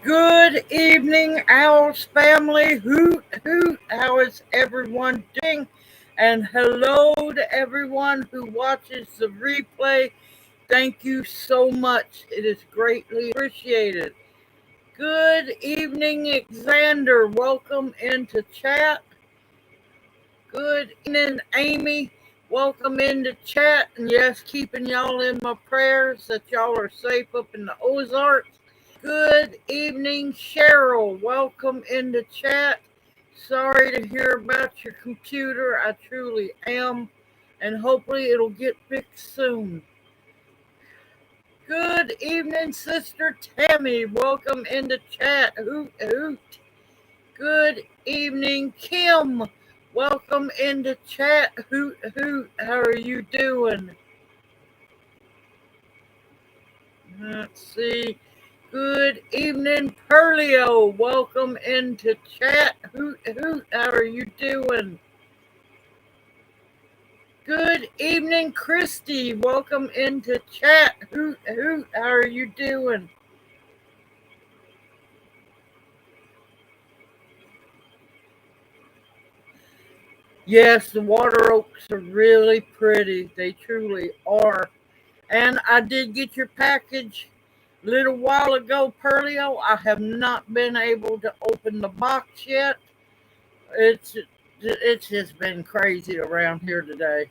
Good evening, OWLS family. Hoot, hoot. How is everyone doing? And hello to everyone who watches the replay. Thank you so much. It is greatly appreciated. Good evening, Xander. Welcome into chat. Good evening, Amy. Welcome into chat. And yes, keeping y'all in my prayers that y'all are safe up in the Ozarks. Good evening, Cheryl. Welcome into chat. Sorry to hear about your computer. I truly am. And hopefully it'll get fixed soon. Good evening, Sister Tammy. Welcome into chat. Hoot, hoot. Good evening, Kim. Welcome into chat. Hoot, hoot. How are you doing? Let's see. Good evening, Perlio. Welcome into chat. Hoot, hoot. How are you doing? Good evening, Christy. Welcome into chat. Hoot, hoot. How are you doing? Yes, the water oaks are really pretty. They truly are. And I did get your package a little while ago, Perlio. I have not been able to open the box yet. It's just been crazy around here today.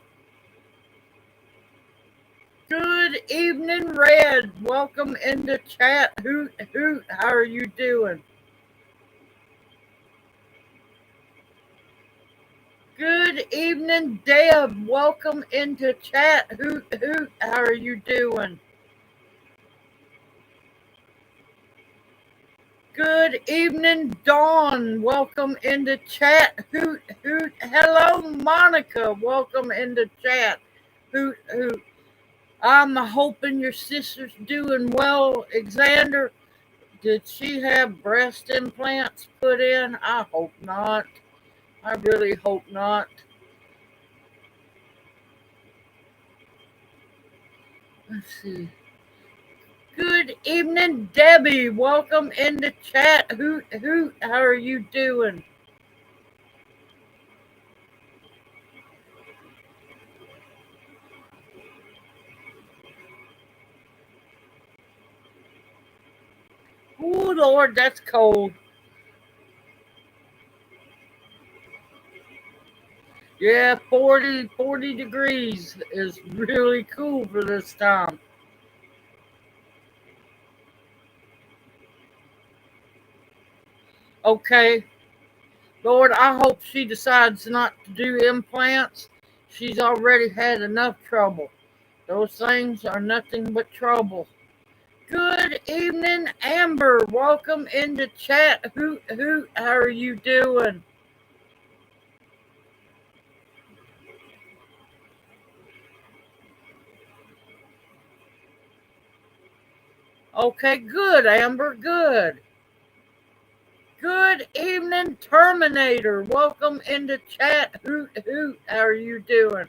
Good evening, Red. Welcome into chat. Hoot, hoot. How are you doing? Good evening, Deb. Welcome into chat. Hoot, hoot. How are you doing? Good evening, Dawn. Welcome into chat. Hoot, hoot. Hello, Monica. Welcome into chat. Hoot, hoot. I'm hoping your sister's doing well. Xander, did she have breast implants put in? I hope not. I really hope not. Let's see. Good evening, Debbie. Welcome into chat. Hoot, hoot. How are you doing? Oh, Lord, that's cold. Yeah, 40 degrees is really cool for this time. Okay, Lord, I hope she decides not to do implants. She's already had enough trouble. Those things are nothing but trouble. Good evening, Amber. Welcome into chat. Hoot, hoot. How are you doing? Okay, good, Amber. Good. Good evening, Terminator. Welcome into chat. Hoot, hoot. How are you doing?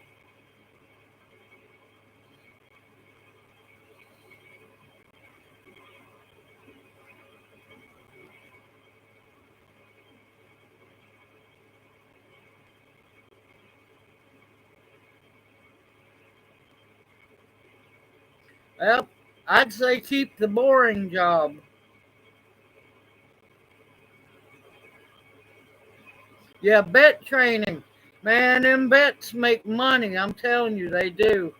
Well, I'd say keep the boring job. Yeah, bet training. Man, them bets make money. I'm telling you, they do.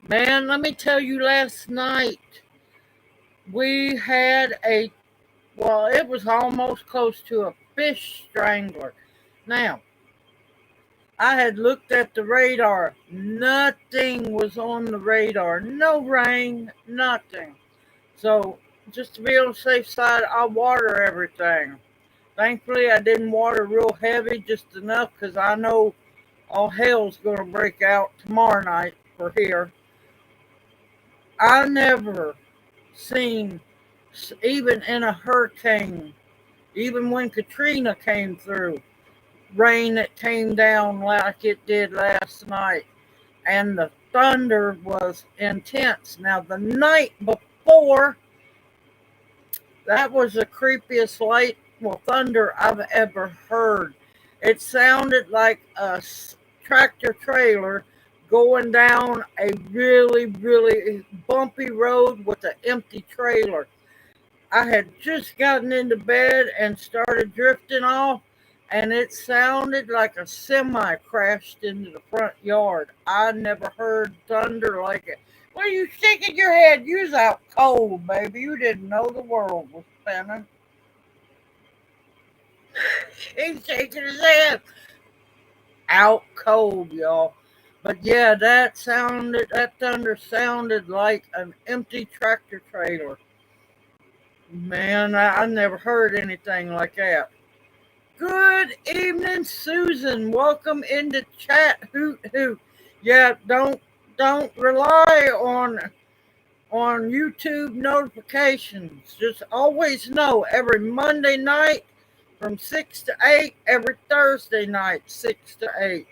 Man, let me tell you, last night we had it was almost close to a fish strangler. Now, I had looked at the radar. Nothing was on the radar. No rain, nothing. So, just to be on the safe side, I water everything. Thankfully, I didn't water real heavy, just enough because I know all hell's going to break out tomorrow night for here. I never seen, even in a hurricane, even when Katrina came through, rain that came down like it did last night. And the thunder was intense. Now, the night before, that was the creepiest thunder I've ever heard. It sounded like a tractor trailer going down a really, really bumpy road with an empty trailer. I had just gotten into bed and started drifting off, and it sounded like a semi crashed into the front yard. I never heard thunder like it. What are you shaking your head? You was out cold, baby. You didn't know the world was spinning. He's shaking his head. Out cold, y'all. But yeah, that thunder sounded like an empty tractor trailer. Man, I never heard anything like that. Good evening, Susan. Welcome into chat. Hoot hoot. Yeah, don't rely on YouTube notifications. Just always know every Monday night from 6 to 8, every Thursday night 6 to 8.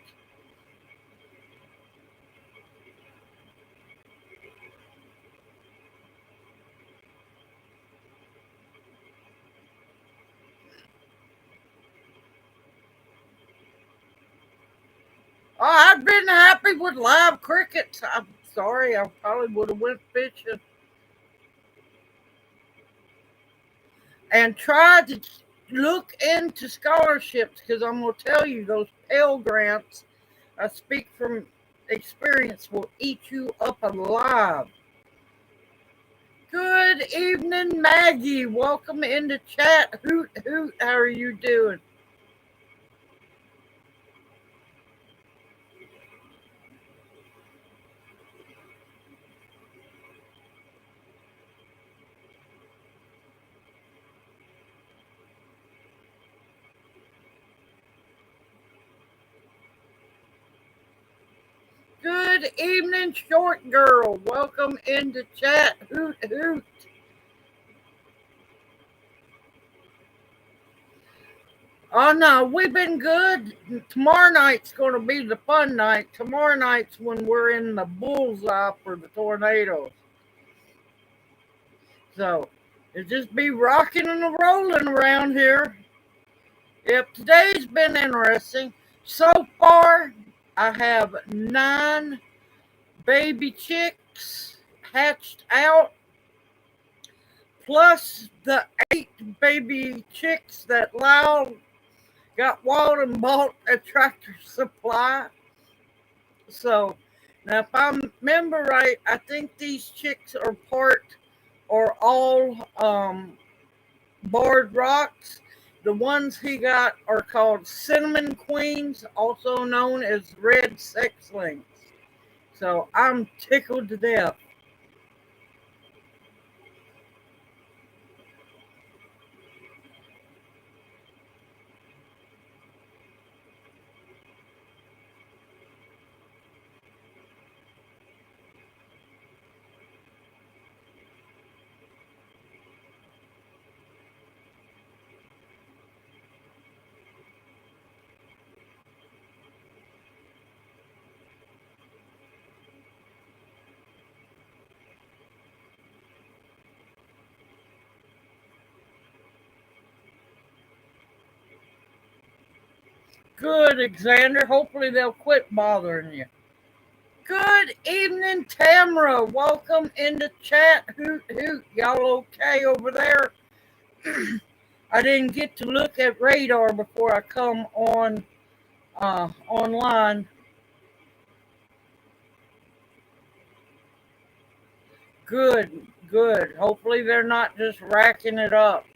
Oh, I've been happy with live crickets. I'm sorry, I probably would have went fishing and tried to look into scholarships because I'm going to tell you those Pell Grants, I speak from experience, will eat you up alive. Good evening, Maggie. Welcome into chat. Hoot hoot. How are you doing? Good evening, short girl. Welcome into chat. Hoot hoot. Oh no, we've been good. Tomorrow night's going to be the fun night. Tomorrow night's when we're in the bullseye for the tornadoes. So it just be rocking and rolling around here. Yep, today's been interesting. So far, I have 9 baby chicks hatched out, plus the 8 baby chicks that Lyle got wild and bought at Tractor Supply. So now, if I remember right, I think these chicks are all barred rocks. The ones he got are called cinnamon queens, also known as red sex-links. So I'm tickled to death. Good, Xander. Hopefully they'll quit bothering you. Good evening, Tamara. Welcome into chat. Hoot hoot. Y'all okay over there? I didn't get to look at radar before I come on online. Good, good. Hopefully they're not just racking it up.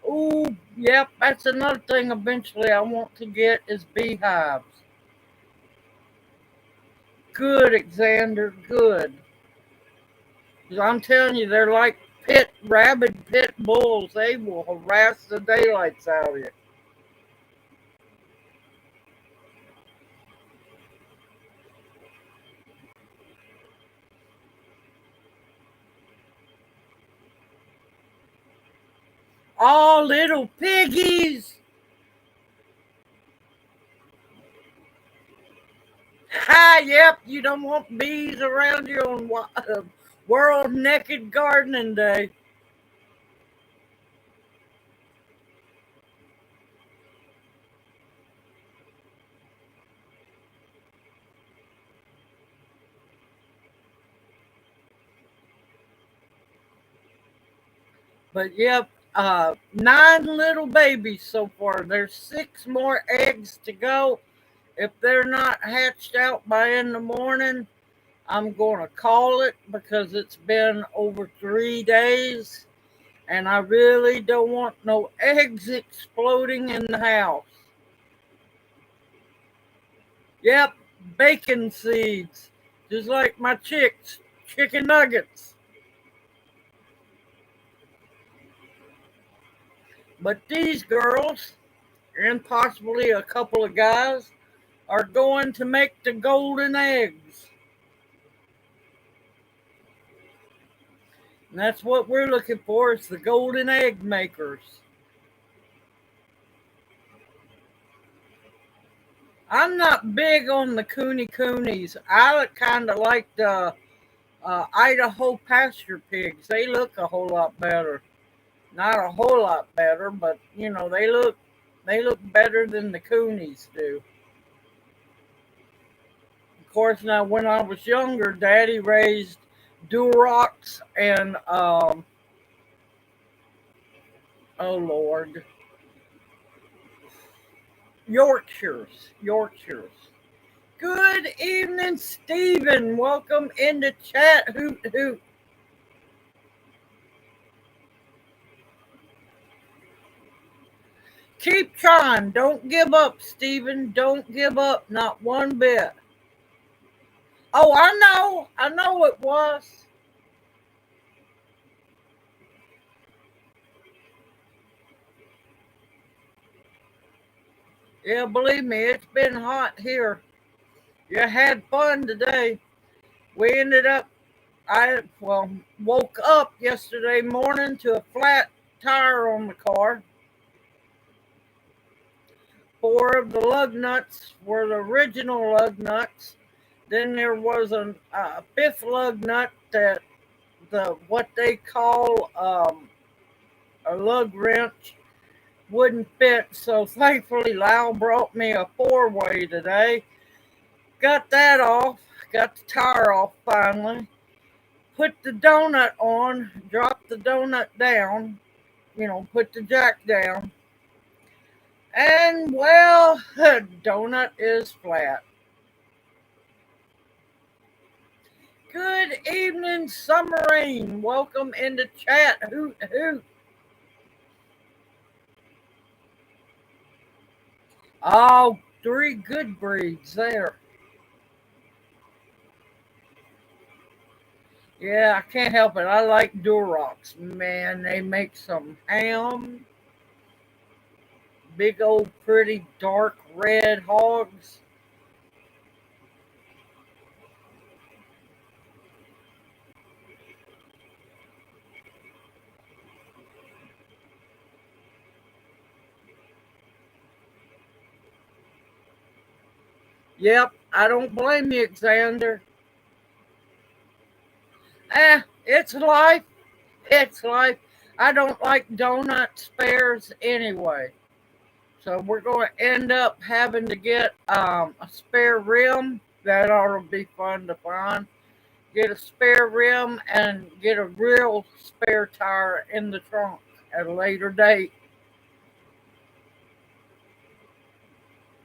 Ooh, yep, that's another thing eventually I want to get is beehives. Good, Xander, good. 'Cause I'm telling you, they're like rabid pit bulls. They will harass the daylights out of you. all little piggies. Ha, yep, you don't want bees around you on World Naked Gardening Day. But yep, 9 little babies so far. There's 6 more eggs to go. If they're not hatched out by in the morning, I'm going to call it because it's been over 3 days and I really don't want no eggs exploding in the house. Yep, bacon seeds, just like my chicks, chicken nuggets. But these girls, and possibly a couple of guys, are going to make the golden eggs. And that's what we're looking for, is the golden egg makers. I'm not big on the coonies. I kind of like the Idaho pasture pigs. They look a whole lot better. Not a whole lot better, but they look better than the coonies do. Of course, now when I was younger, Daddy raised Durocs and oh Lord, Yorkshires. Good evening, Stephen. Welcome into chat. Hoot hoot. Keep trying. Don't give up, Stephen. Don't give up. Not one bit. Oh, I know. I know it was. Yeah, believe me, it's been hot here. You had fun today. We ended up, woke up yesterday morning to a flat tire on the car. 4 of the lug nuts were the original lug nuts. Then there was a 5th lug nut that what they call a lug wrench wouldn't fit. So thankfully, Lyle brought me a 4-way today. Got that off. Got the tire off finally. Put the donut on. Dropped the donut down. Put the jack down. And well, the donut is flat. Good evening, Summer Rain. Welcome into chat. Hoot hoot. Oh, 3 good breeds there. Yeah, I can't help it. I like Durocs. Man, they make some ham. Big old pretty dark red hogs. Yep, I don't blame you, Xander. It's life. It's life. I don't like donut spares anyway. So we're going to end up having to get a spare rim. That ought to be fun to find. Get a spare rim and get a real spare tire in the trunk at a later date.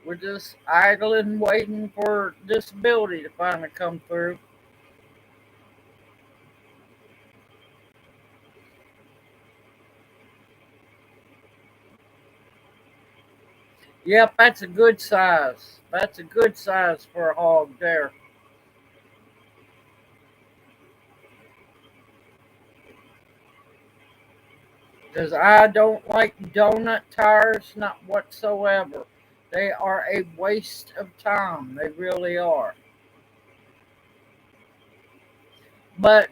We're just idling, waiting for disability to finally come through. Yep, that's a good size. That's a good size for a hog there. Because I don't like donut tires, not whatsoever. They are a waste of time. They really are. But,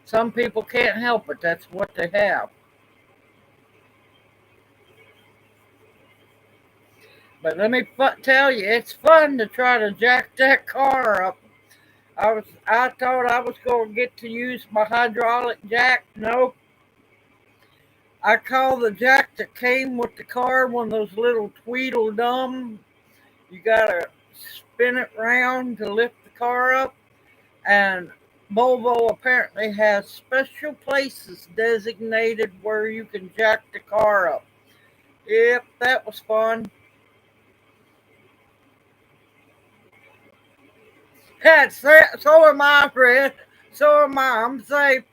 some people can't help it. That's what they have. But let me tell you, it's fun to try to jack that car up. I thought I was going to get to use my hydraulic jack. Nope. I call the jack that came with the car one of those little Tweedledum. You gotta spin it round to lift the car up. And Volvo apparently has special places designated where you can jack the car up. Yep, that was fun. So am I, Fred. So am I. I'm safe.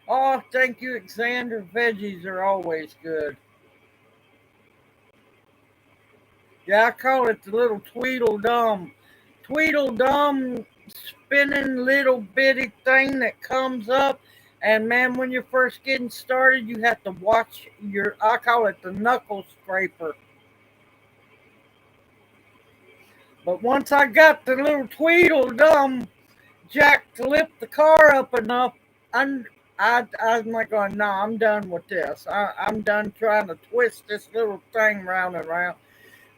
Oh, thank you, Xander. Veggies are always good. Yeah, I call it the little Tweedledum. Tweedledum spinning little bitty thing that comes up. And man, when you're first getting started, you have to watch I call it the knuckle scraper. But once I got the little Tweedledum jack to lift the car up enough, I'm like going, no, I'm done with this. I'm done trying to twist this little thing round and round.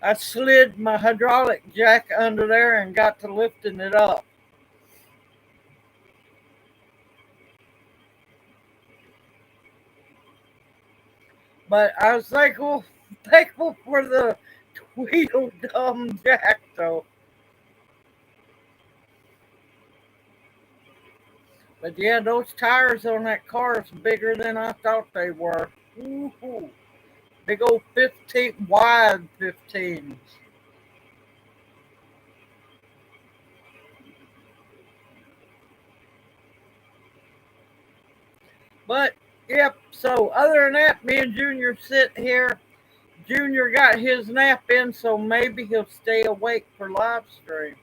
I slid my hydraulic jack under there and got to lifting it up. But I was thankful for the Tweedledum jack, though. But yeah, those tires on that car is bigger than I thought they were. Ooh, big old 15 wide 15s. But yep. So other than that, me and Junior sit here. Junior got his nap in, so maybe he'll stay awake for live stream.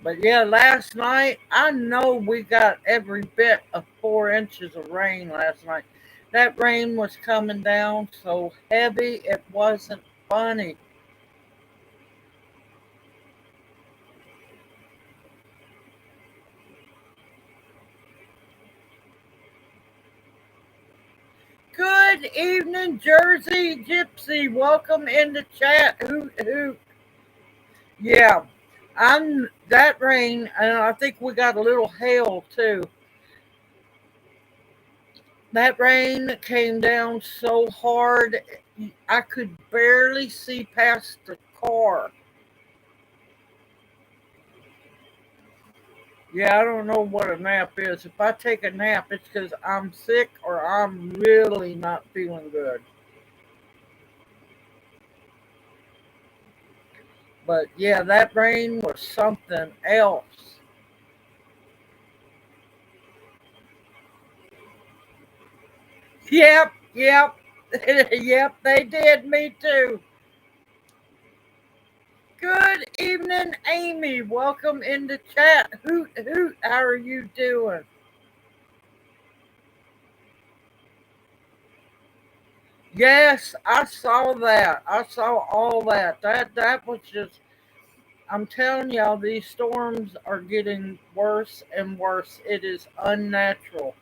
But yeah, last night, I know we got every bit of 4 inches of rain last night. That rain was coming down so heavy it wasn't funny. Good evening, Jersey Gypsy. Welcome in the chat. Hoot hoot. Yeah, I'm that rain, and I think we got a little hail too. That rain came down so hard, I could barely see past the car. Yeah, I don't know what a nap is. If I take a nap, it's because I'm sick or I'm really not feeling good. But yeah, that rain was something else. Yep, yep, yep, they did. Me too. Good evening, Amy. Welcome in the chat. Hoot, hoot. How are you doing? Yes, I saw that. I saw all that. That was just. I'm telling y'all, these storms are getting worse and worse. It is unnatural.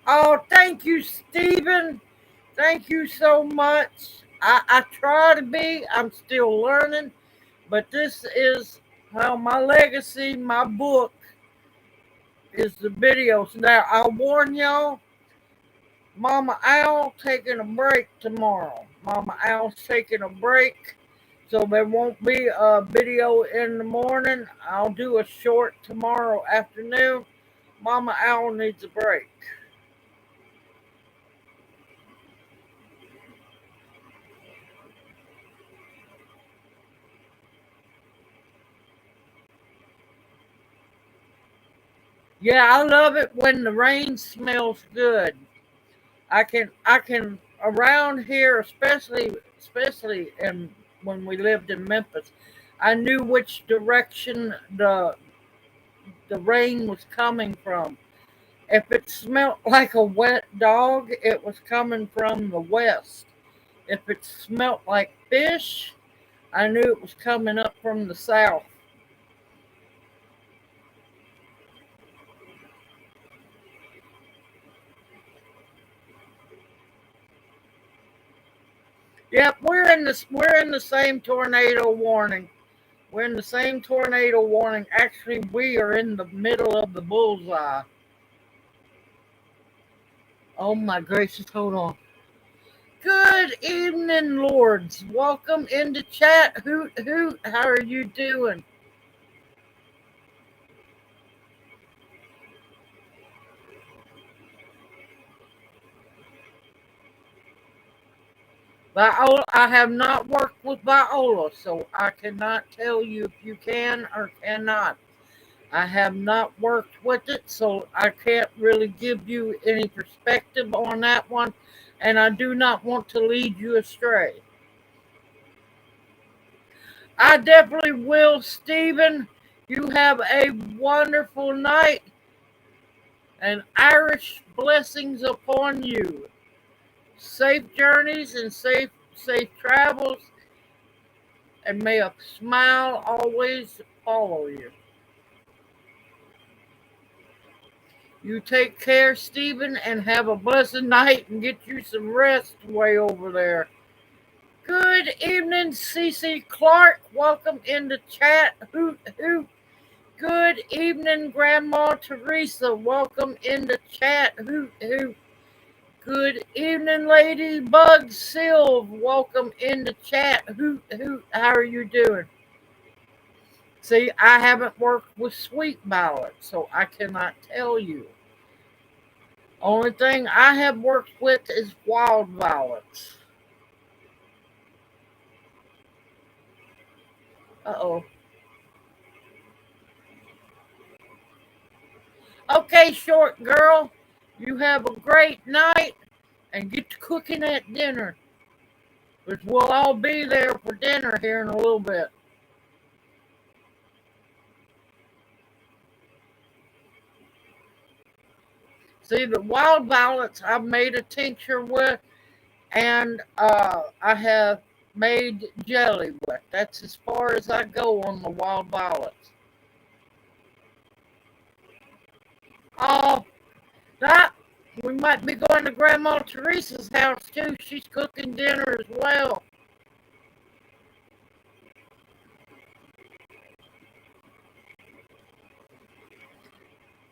Oh, thank you, Stephen. Thank you so much. I try to be. I'm still learning, but this is my legacy. My book is the videos. Now I warn y'all. Mama Owl taking a break tomorrow. Mama Owl's taking a break. So there won't be a video in the morning. I'll do a short tomorrow afternoon. Mama Owl needs a break. Yeah, I love it when the rain smells good. I can around here, especially in when we lived in Memphis, I knew which direction the rain was coming from. If it smelt like a wet dog, it was coming from the west. If it smelt like fish, I knew it was coming up from the south. Yep, we're in the same tornado warning. We're in the same tornado warning. Actually, we are in the middle of the bullseye. Oh my gracious, hold on. Good evening, lords. Welcome into chat. Hoot hoot. How are you doing? I have not worked with Viola, so I cannot tell you if you can or cannot. I have not worked with it, so I can't really give you any perspective on that one, and I do not want to lead you astray. I definitely will, Stephen. You have a wonderful night and Irish blessings upon you. Safe journeys and safe travels, and may a smile always follow you. You take care, Stephen, and have a blessed night and get you some rest way over there. Good evening, Cece Clark. Welcome in the chat. Hoot hoot. Good evening, Grandma Teresa. Welcome in the chat. Hoot hoot. Good evening, Ladybug Silv. Welcome in the chat. Hoot hoot. How are you doing? See, I haven't worked with sweet violet, so I cannot tell you. Only thing I have worked with is wild violets. Uh-oh. Okay, short girl. You have a great night and get to cooking at dinner. Which we'll all be there for dinner here in a little bit. See, the wild violets I've made a tincture with, and I have made jelly with. That's as far as I go on the wild violets. Oh, that we might be going to Grandma Teresa's house too. She's cooking dinner as well.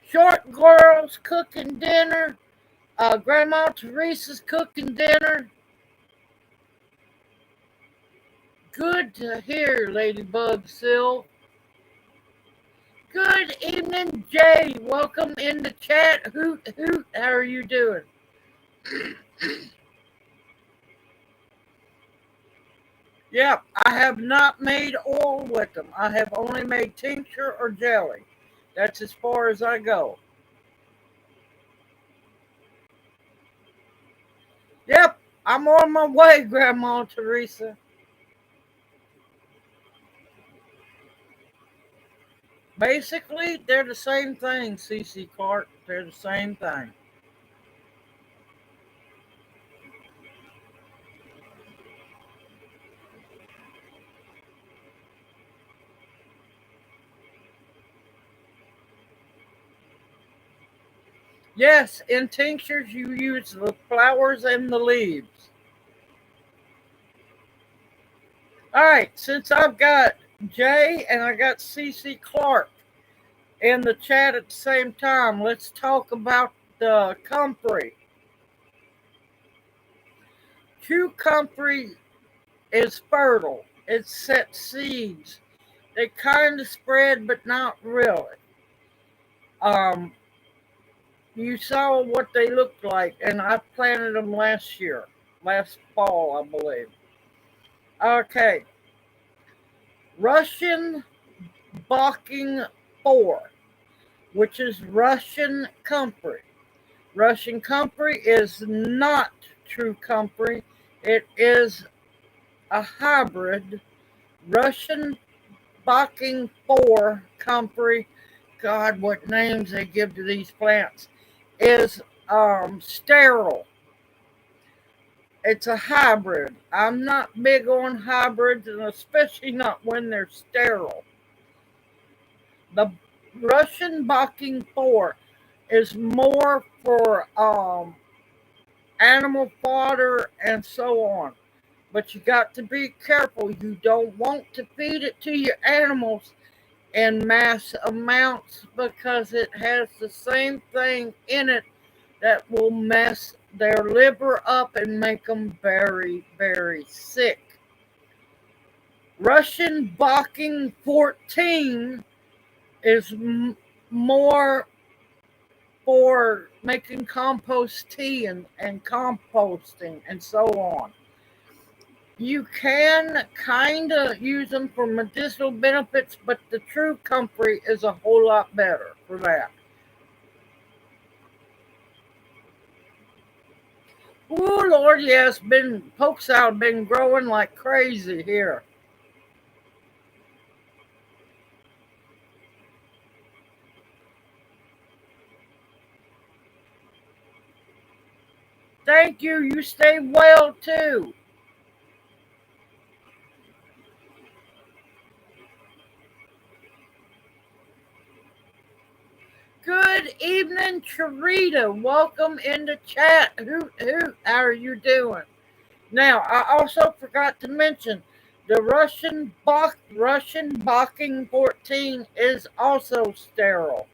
Short girl's cooking dinner. Grandma Teresa's cooking dinner. Good to hear, Ladybug Sil. Good evening, Jay. Welcome in the chat. Hoot hoot. How are you doing? Yep, I have not made oil with them. I have only made tincture or jelly. That's as far as I go. Yep, I'm on my way, Grandma Teresa. Basically, they're the same thing, CC Clark. They're the same thing. Yes, in tinctures, you use the flowers and the leaves. All right, since I've got Jay and I got CC Clark in the chat at the same time, let's talk about the comfrey. True comfrey is fertile. It sets seeds. They kind of spread, but not really. Um, you saw what they looked like, and I planted them last fall, I believe. Okay, Russian Balking 4, which is Russian comfrey. Russian comfrey is not true comfrey. It is a hybrid Russian Balking 4 comfrey. God, what names they give to these plants. Is sterile. It's a hybrid. I'm not big on hybrids, and especially not when they're sterile. The Russian Balking 4 is more for animal fodder and so on. but you got to be careful. You don't want to feed it to your animals in mass amounts because it has the same thing in it that will mess their liver up and make them very, very sick. Russian Bocking 14 is more for making compost tea and composting and so on. You can kind of use them for medicinal benefits, but the true comfrey is a whole lot better for that. Oh Lord, yes, been poke salad been growing like crazy here. Thank you. You stay well too. Good evening, Charita. Welcome in the chat. How are you doing? Now, I also forgot to mention the Russian Bocking 14 is also sterile.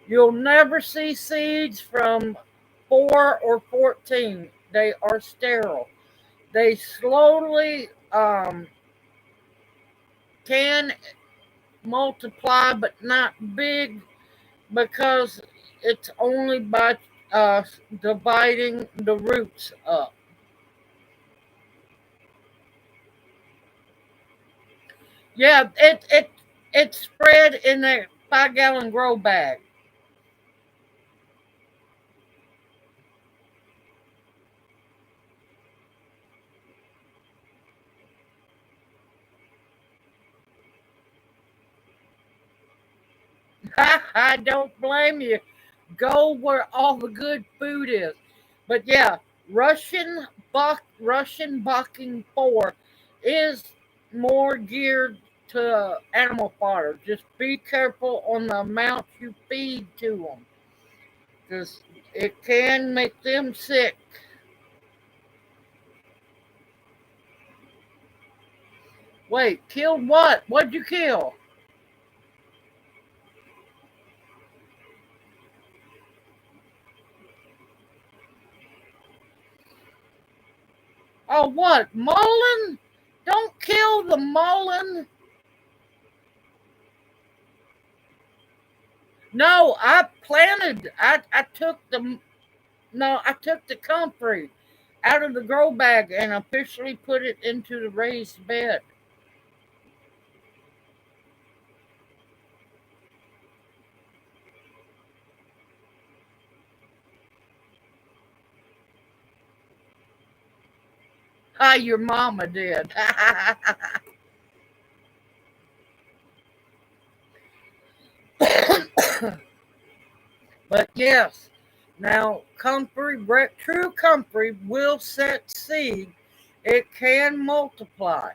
You'll never see seeds from 4 or 14. They are sterile. They slowly can multiply, but not big because it's only by uh, dividing the roots up. Yeah, it's spread in a 5-gallon grow bag. I don't blame you. Go where all the good food is. But yeah, Russian Bucking 4 is more geared to animal fodder. Just be careful on the amount you feed to them because it can make them sick. Wait, killed what? What'd you kill? Oh, what? Mullen? Don't kill the mullen. No, I took the, no, I took the comfrey out of the grow bag and officially put it into the raised bed. Ah, your mama did. But yes, now true comfrey will set seed. It can multiply.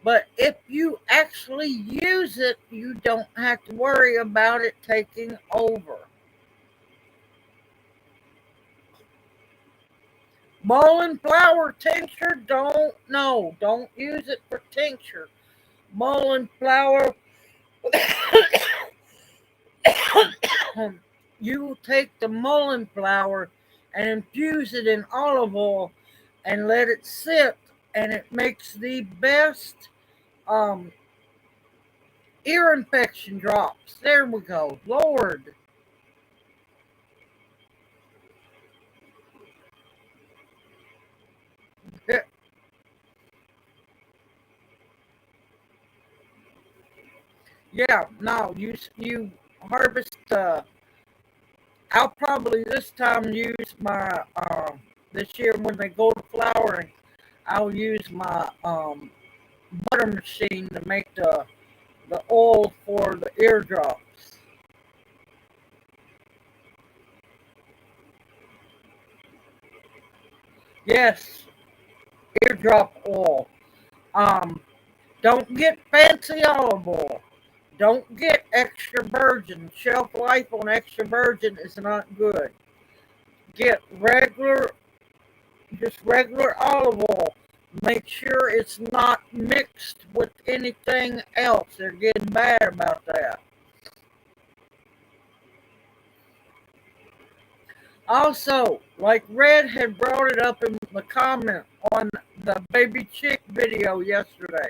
But if you actually use it, you don't have to worry about it taking over. Mullein flower tincture, don't use it for tincture. Mullein flower, you take the mullein flower and infuse it in olive oil and let it sit, and it makes the best um, ear infection drops. There we go. Lord. Yeah, no, you harvest. I'll probably this time use my this year when they go to flowering. I'll use my butter machine to make the oil for the eardrops. Yes, eardrop oil. Um, don't get fancy olive oil. Don't get extra virgin. Shelf life on extra virgin is not good. Get regular, just regular olive oil. Make sure it's not mixed with anything else. They're getting bad about that. Also, like Red had brought it up in the comment on the baby chick video yesterday.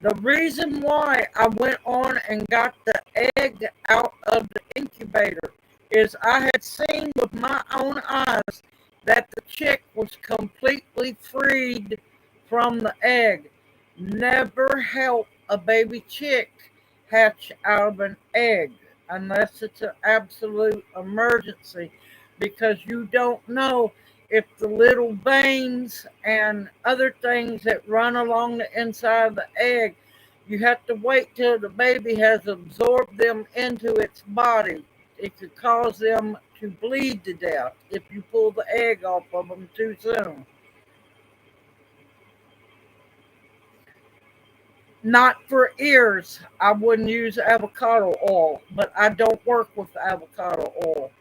The reason why I went on and got the egg out of the incubator is I had seen with my own eyes that the chick was completely freed from the egg. Never help a baby chick hatch out of an egg unless it's an absolute emergency, because you don't know if the little veins and other things that run along the inside of the egg, you have to wait till the baby has absorbed them into its body. It could cause them to bleed to death if you pull the egg off of them too soon. Not for ears, I wouldn't use avocado oil, but I don't work with avocado oil.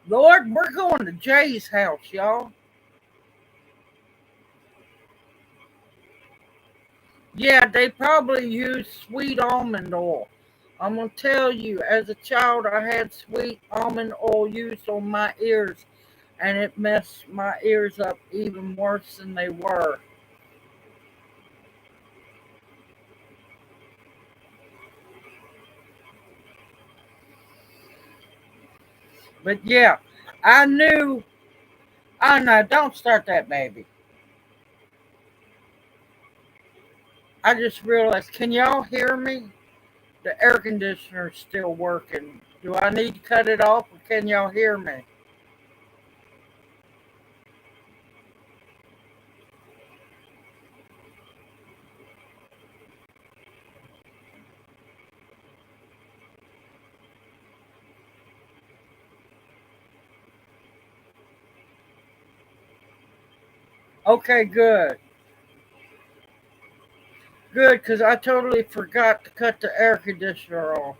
Lord, we're going to Jay's house, y'all. Yeah, they probably use sweet almond oil. I'm going to tell you, as a child, I had sweet almond oil used on my ears, and it messed my ears up even worse than they were. But yeah, I knew. Oh no, don't start that, baby. I just realized, can y'all hear me? The air conditioner's still working. Do I need to cut it off, or can y'all hear me? Okay, good. Good, because I totally forgot to cut the air conditioner off.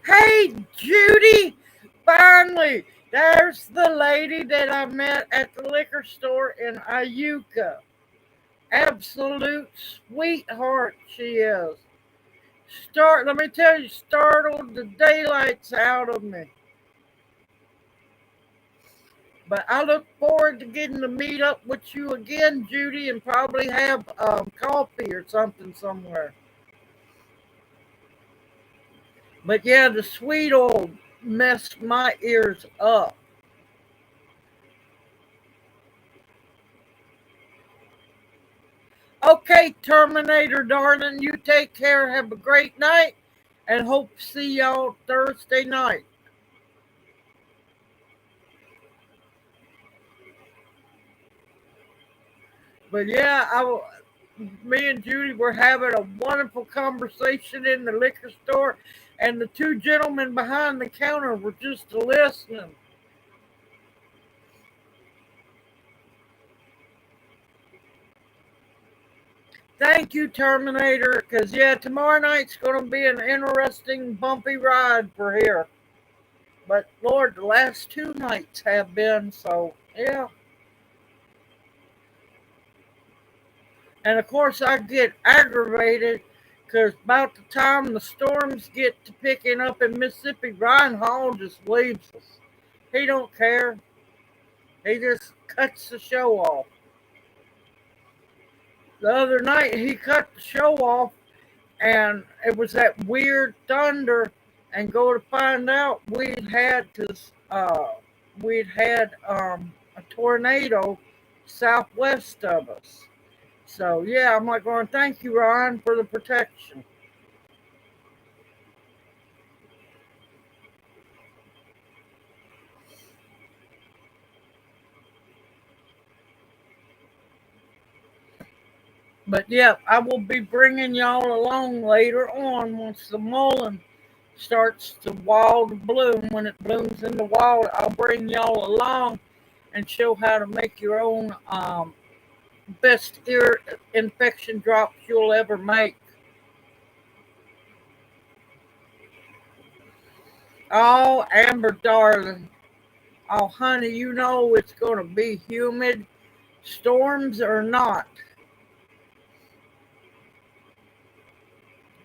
Hey, Judy! Finally! There's the lady that I met at the liquor store in Iuka. Absolute sweetheart she is. Let me tell you, startled the daylights out of me. But I look forward to getting to meet up with you again, Judy, and probably have coffee or something somewhere. But yeah, the sweet old messed my ears up. Okay, Terminator, darling, you take care. Have a great night, and hope to see y'all Thursday night. But yeah, me and Judy were having a wonderful conversation in the liquor store, and the two gentlemen behind the counter were just listening. Thank you, Terminator, because yeah, tomorrow night's going to be an interesting, bumpy ride for here. But Lord, the last two nights have been, so yeah. And of course, I get aggravated because about the time the storms get to picking up in Mississippi, Ryan Hall just leaves us. He don't care. He just cuts the show off. The other night, he cut the show off, and it was that weird thunder. And go to find out, we'd had a tornado southwest of us. So yeah, I'm like going, thank you, Ryan, for the protection. But yeah, I will be bringing y'all along later on once the mullein starts to wild bloom. When it blooms in the wild, I'll bring y'all along and show how to make your own best ear infection drops you'll ever make. Oh, Amber darling. Oh, honey, you know it's going to be humid, storms or not.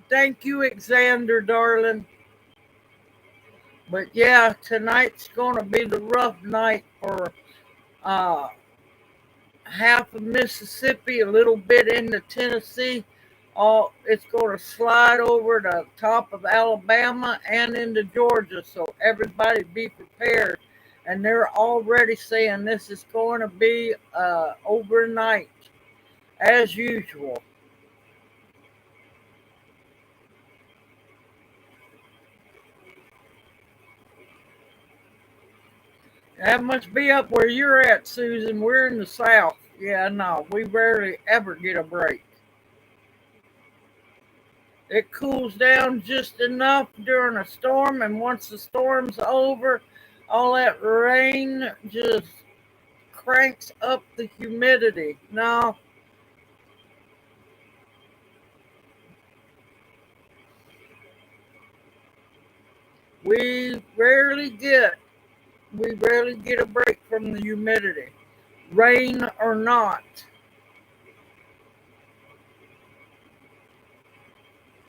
Thank you, Xander, darling. But yeah, tonight's going to be the rough night for uh, half of Mississippi, a little bit into Tennessee. It's going to slide over the top of Alabama and into Georgia. So everybody be prepared. And they're already saying this is going to be overnight, as usual. That must be up where you're at, Susan. We're in the South. Yeah, no, we rarely ever get a break. It cools down just enough during a storm, and once the storm's over, all that rain just cranks up the humidity. No, we rarely get we rarely get a break from the humidity, rain or not.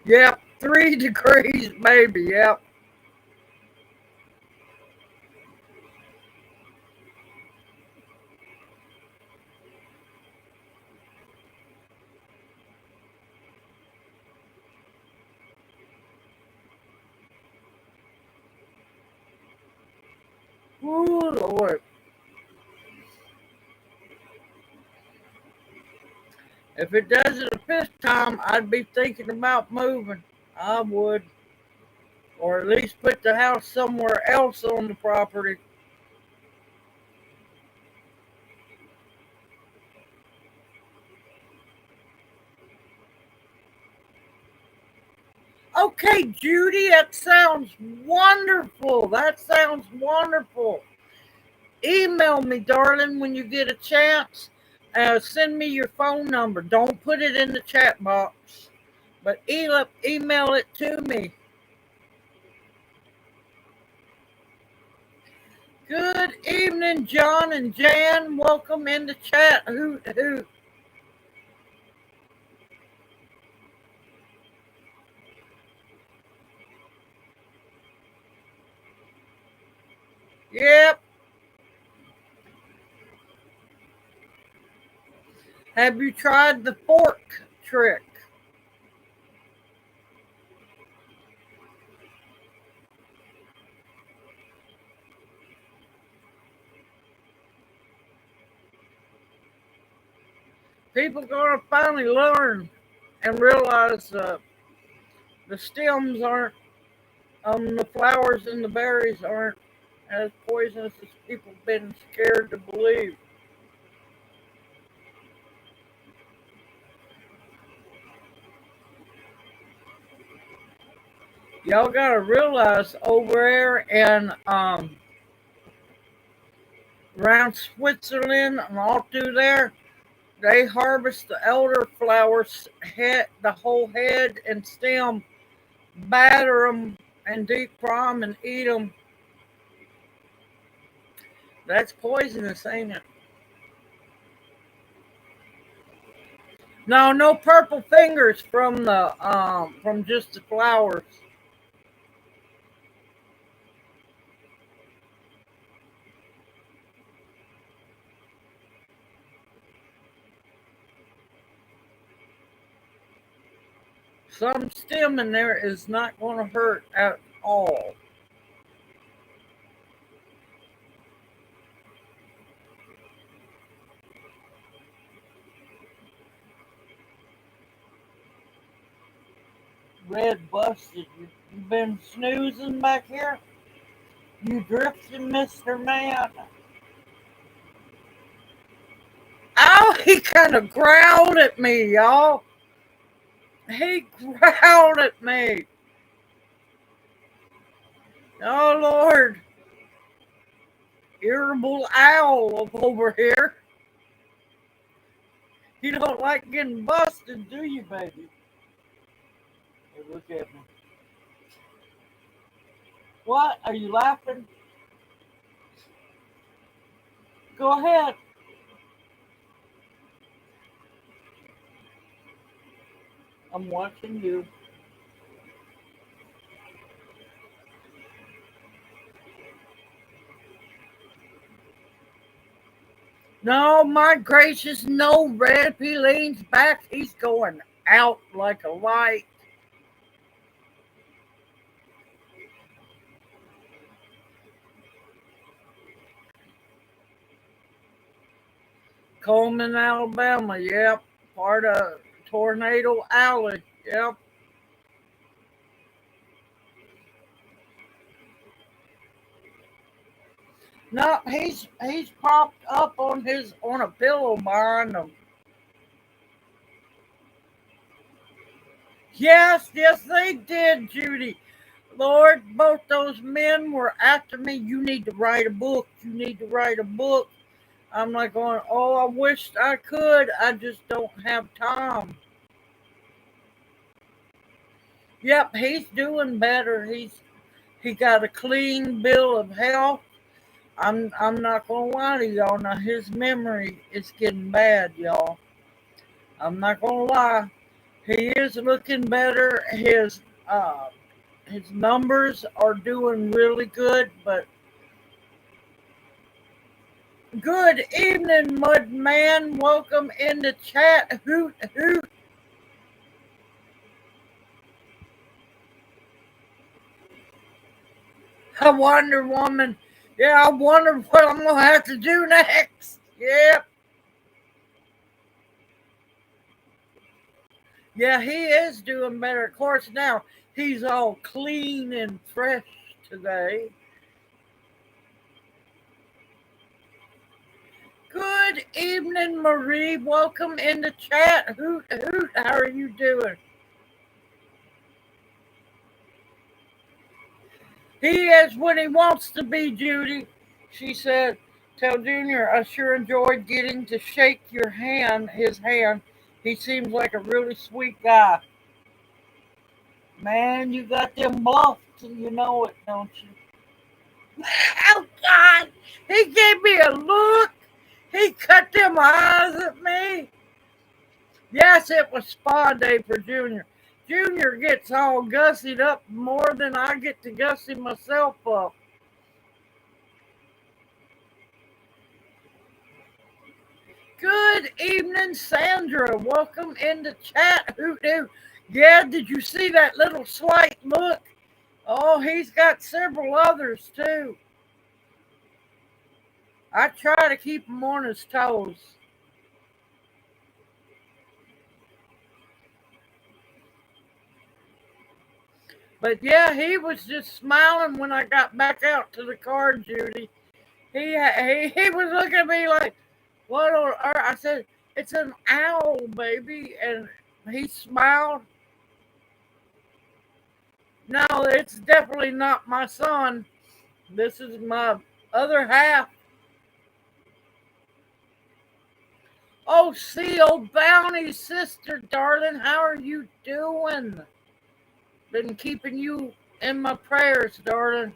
Yep, 3 degrees, maybe. Yep. Ooh, Lord. If it does it a fifth time, I'd be thinking about moving. I would. Or at least put the house somewhere else on the property. Okay, Judy, that sounds wonderful. That sounds wonderful. Email me, darling, when you get a chance. Send me your phone number. Don't put it in the chat box, but email it to me. Good evening, John and Jan. Welcome in the chat. Who? Yep. Have you tried the fork trick? People gonna finally learn and realize the stems aren't, the flowers and the berries aren't as poisonous as people have been scared to believe. Y'all gotta realize over there in around Switzerland and all through there, they harvest the elderflowers head, the whole head and stem, batter them and deep fry them and eat them. That's poisonous, ain't it? No, no purple fingers from just the flowers. Some stem in there is not going to hurt at all. Red busted. You been snoozing back here? You drifting, Mr. Man? Oh, he kind of growled at me, y'all. He growled at me. Oh, Lord. Irritable owl over here. You don't like getting busted, do you, baby? Hey, look at me. What? Are you laughing? Go ahead. I'm watching you. No, my gracious, no, Red. He leans back. He's going out like a light. Coleman, Alabama. Yep. Part of Tornado Alley. Yep. No, he's propped up on a pillow behind him. Yes, yes, they did, Judy. Lord, both those men were after me. You need to write a book. You need to write a book. I'm like going, oh, I wished I could. I just don't have time. Yep, he's doing better. He got a clean bill of health. I'm not gonna lie to y'all. Now his memory is getting bad, y'all. I'm not gonna lie. He is looking better. His numbers are doing really good, but good evening, Mudman. Welcome in the chat. Hoot hoot. A Wonder Woman. Yeah, I wonder what I'm gonna have to do next. Yep. Yeah, he is doing better. Of course, now he's all clean and fresh today. Good evening, Marie. Welcome in the chat. Hoot hoot. How are you doing? He is what he wants to be, Judy. She said, tell Junior, I sure enjoyed getting to shake his hand. He seems like a really sweet guy. Man, you got them bluffs, you know it, don't you? Oh, God. He gave me a look. He cut them eyes at me. Yes, it was spa day for Junior. Junior gets all gussied up more than I get to gussy myself up. Good evening, Sandra. Welcome in the chat. Hoot hoot. Yeah, did you see that little slight look? Oh, he's got several others too. I try to keep him on his toes. But yeah, he was just smiling when I got back out to the car, Judy. He was looking at me like, what on earth? I said, it's an owl, baby. And he smiled. No, it's definitely not my son. This is my other half. Oh, Seal Bounty, sister, darling, how are you doing? Been keeping you in my prayers, darling.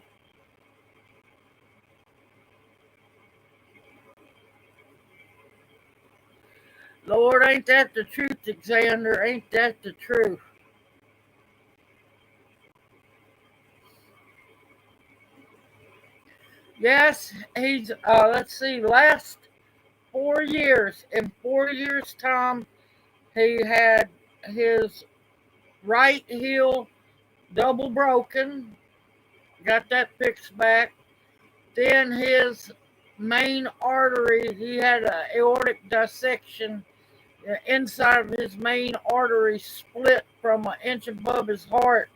Lord, ain't that the truth, Xander? Ain't that the truth? Yes, he's, let's see, last 4 years, in 4 years' time, he had his right heel double broken, got that fixed back. Then his main artery, he had an aortic dissection. The inside of his main artery split from an inch above his heart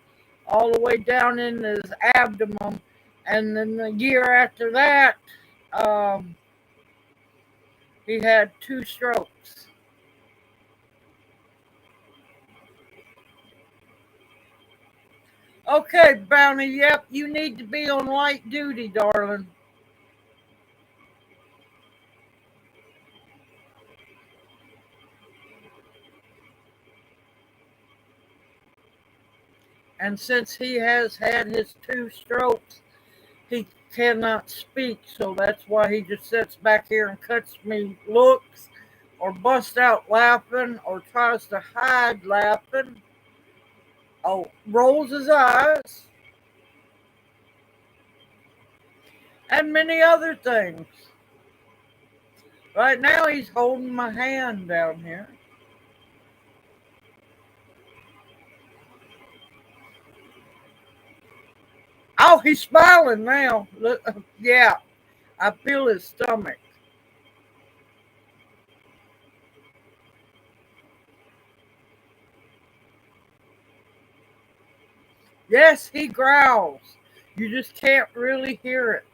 all the way down in his abdomen. And then the year after that, um, he had two strokes. Okay, Brownie, yep, you need to be on light duty, darling. And since he has had his 2 strokes, he cannot speak, so that's why he just sits back here and cuts me looks or busts out laughing or tries to hide laughing. Oh, rolls his eyes and many other things. Right now he's holding my hand down here. Oh, he's smiling now. Look, yeah, I feel his stomach. Yes, he growls. You just can't really hear it.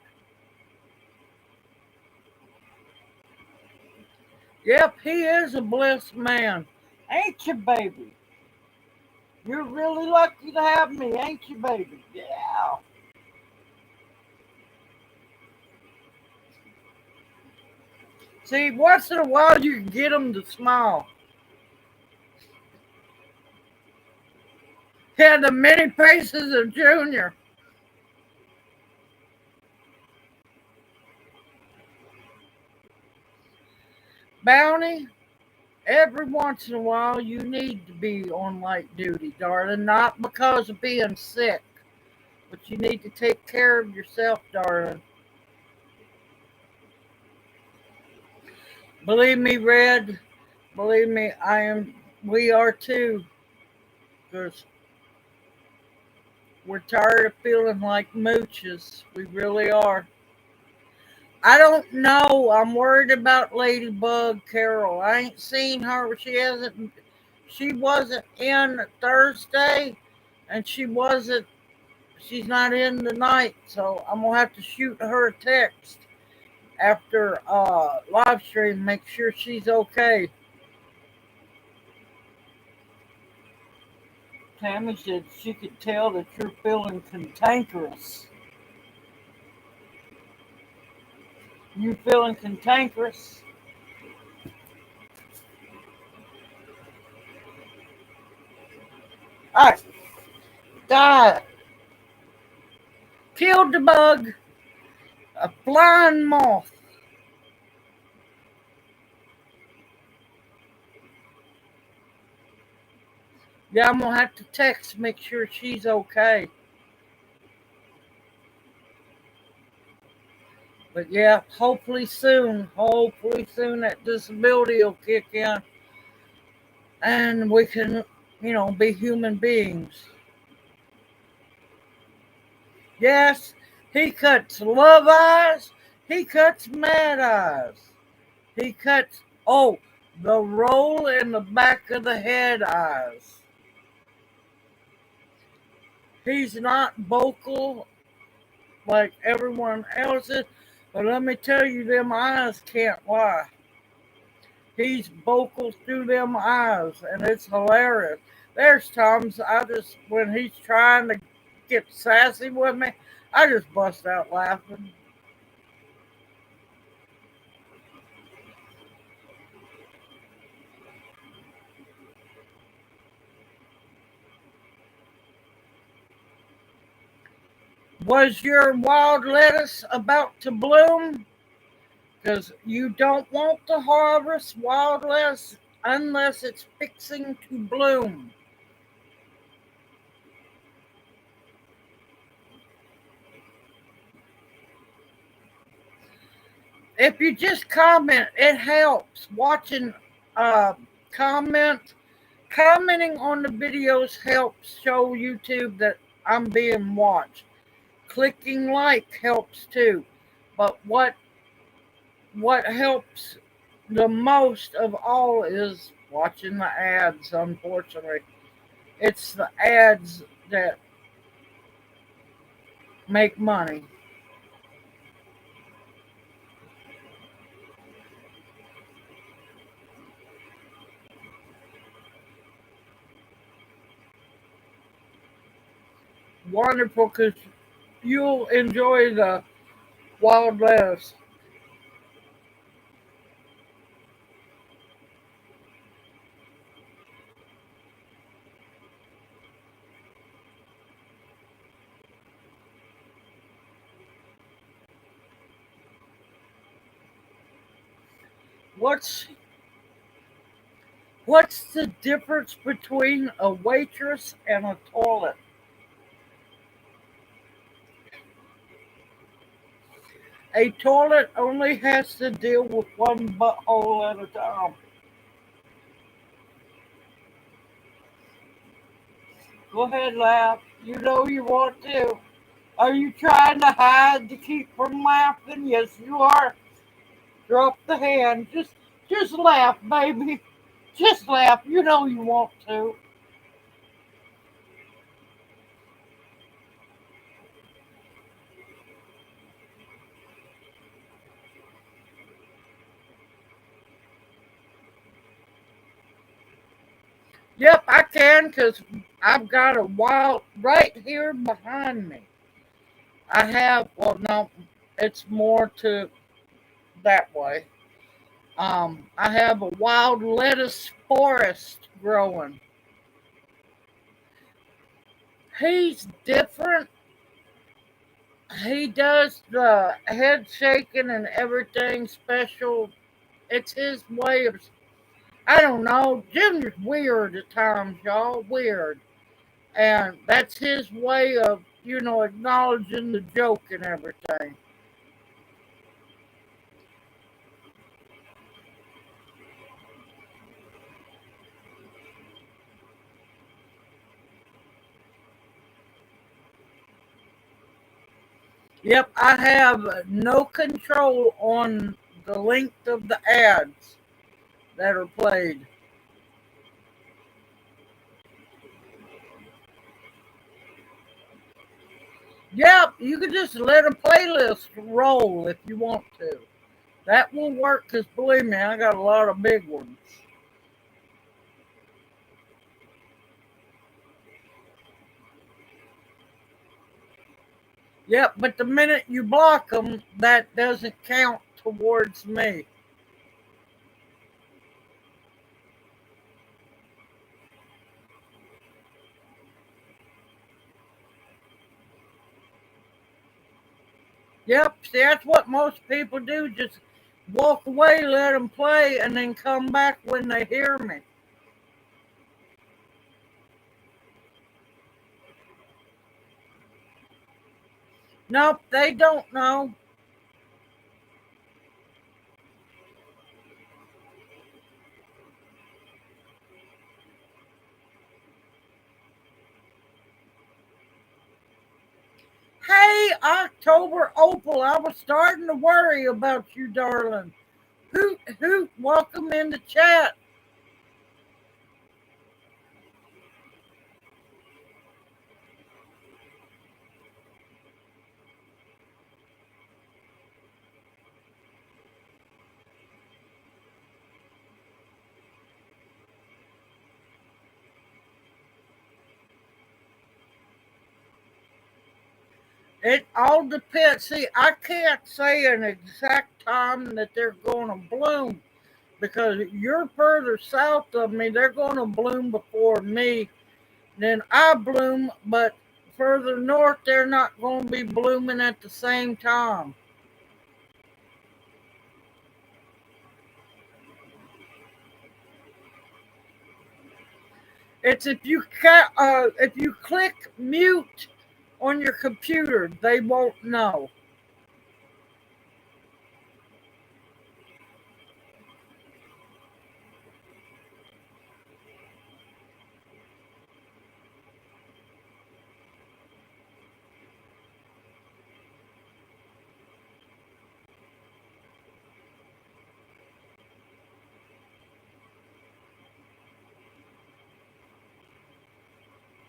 Yep, he is a blessed man. Ain't you, baby? You're really lucky to have me, ain't you, baby? Yeah. See, once in a while you can get him to smile. Yeah, the many faces of Junior. Bounty, every once in a while you need to be on light duty, darling. Not because of being sick, but you need to take care of yourself, darling. Believe me, Red. Believe me, I am. We are too, because we're tired of feeling like mooches. We really are. I don't know. I'm worried about Ladybug Carol. I ain't seen her. She hasn't. She wasn't in Thursday, and she wasn't. She's not in tonight. So I'm gonna have to shoot her a text after live stream. Make sure she's okay. Tammy said she could tell that you're feeling cantankerous. You feeling cantankerous? All right, die. Killed the bug. A flying moth. Yeah, I'm gonna have to text, make sure she's okay. But yeah, hopefully soon that disability will kick in and we can, be human beings. Yes, he cuts love eyes, he cuts mad eyes, he cuts, oh, the roll in the back of the head eyes. He's not vocal like everyone else is, but let me tell you, them eyes can't lie. He's vocal through them eyes, and it's hilarious. There's times when he's trying to get sassy with me, I just bust out laughing. Was your wild lettuce about to bloom? Because you don't want to harvest wild lettuce unless it's fixing to bloom. If you just comment, it helps. Watching, uh, comment, commenting on the videos helps show YouTube that I'm being watched. Clicking like helps too. But what helps the most of all is watching the ads, unfortunately. It's the ads that make money. wonderful because you'll enjoy the wild lettuce. What's what's the difference between a waitress and a toilet? A toilet only has to deal with one butthole at a time. Go ahead, laugh. You know you want to. Are you trying to hide to keep from laughing? Yes, you are. Drop the hand. Just laugh, baby. Just laugh. You know you want to. Yep, I can because I've got a wild right here behind me. I have, well, no, it's more to that way. I have a wild lettuce forest growing. He's different. He does the head shaking and everything special. It's his way of, I don't know. Junior's weird at times, y'all. Weird. And that's his way of, acknowledging the joke and everything. Yep, I have no control on the length of the ads that are played. Yep, you can just let a playlist roll if you want to. That will work because believe me, I got a lot of big ones. Yep, but the minute you block them, that doesn't count towards me. Yep, see, that's what most people do. Just walk away, let them play, and then come back when they hear me. Nope, they don't know. Hey, October Opal, I was starting to worry about you, darling. Hoot, welcome in the chat. It all depends. See, I can't say an exact time that they're going to bloom because you're further south of me. They're going to bloom before me. Then I bloom, but further north, they're not going to be blooming at the same time. It's if you click mute on your computer, they won't know.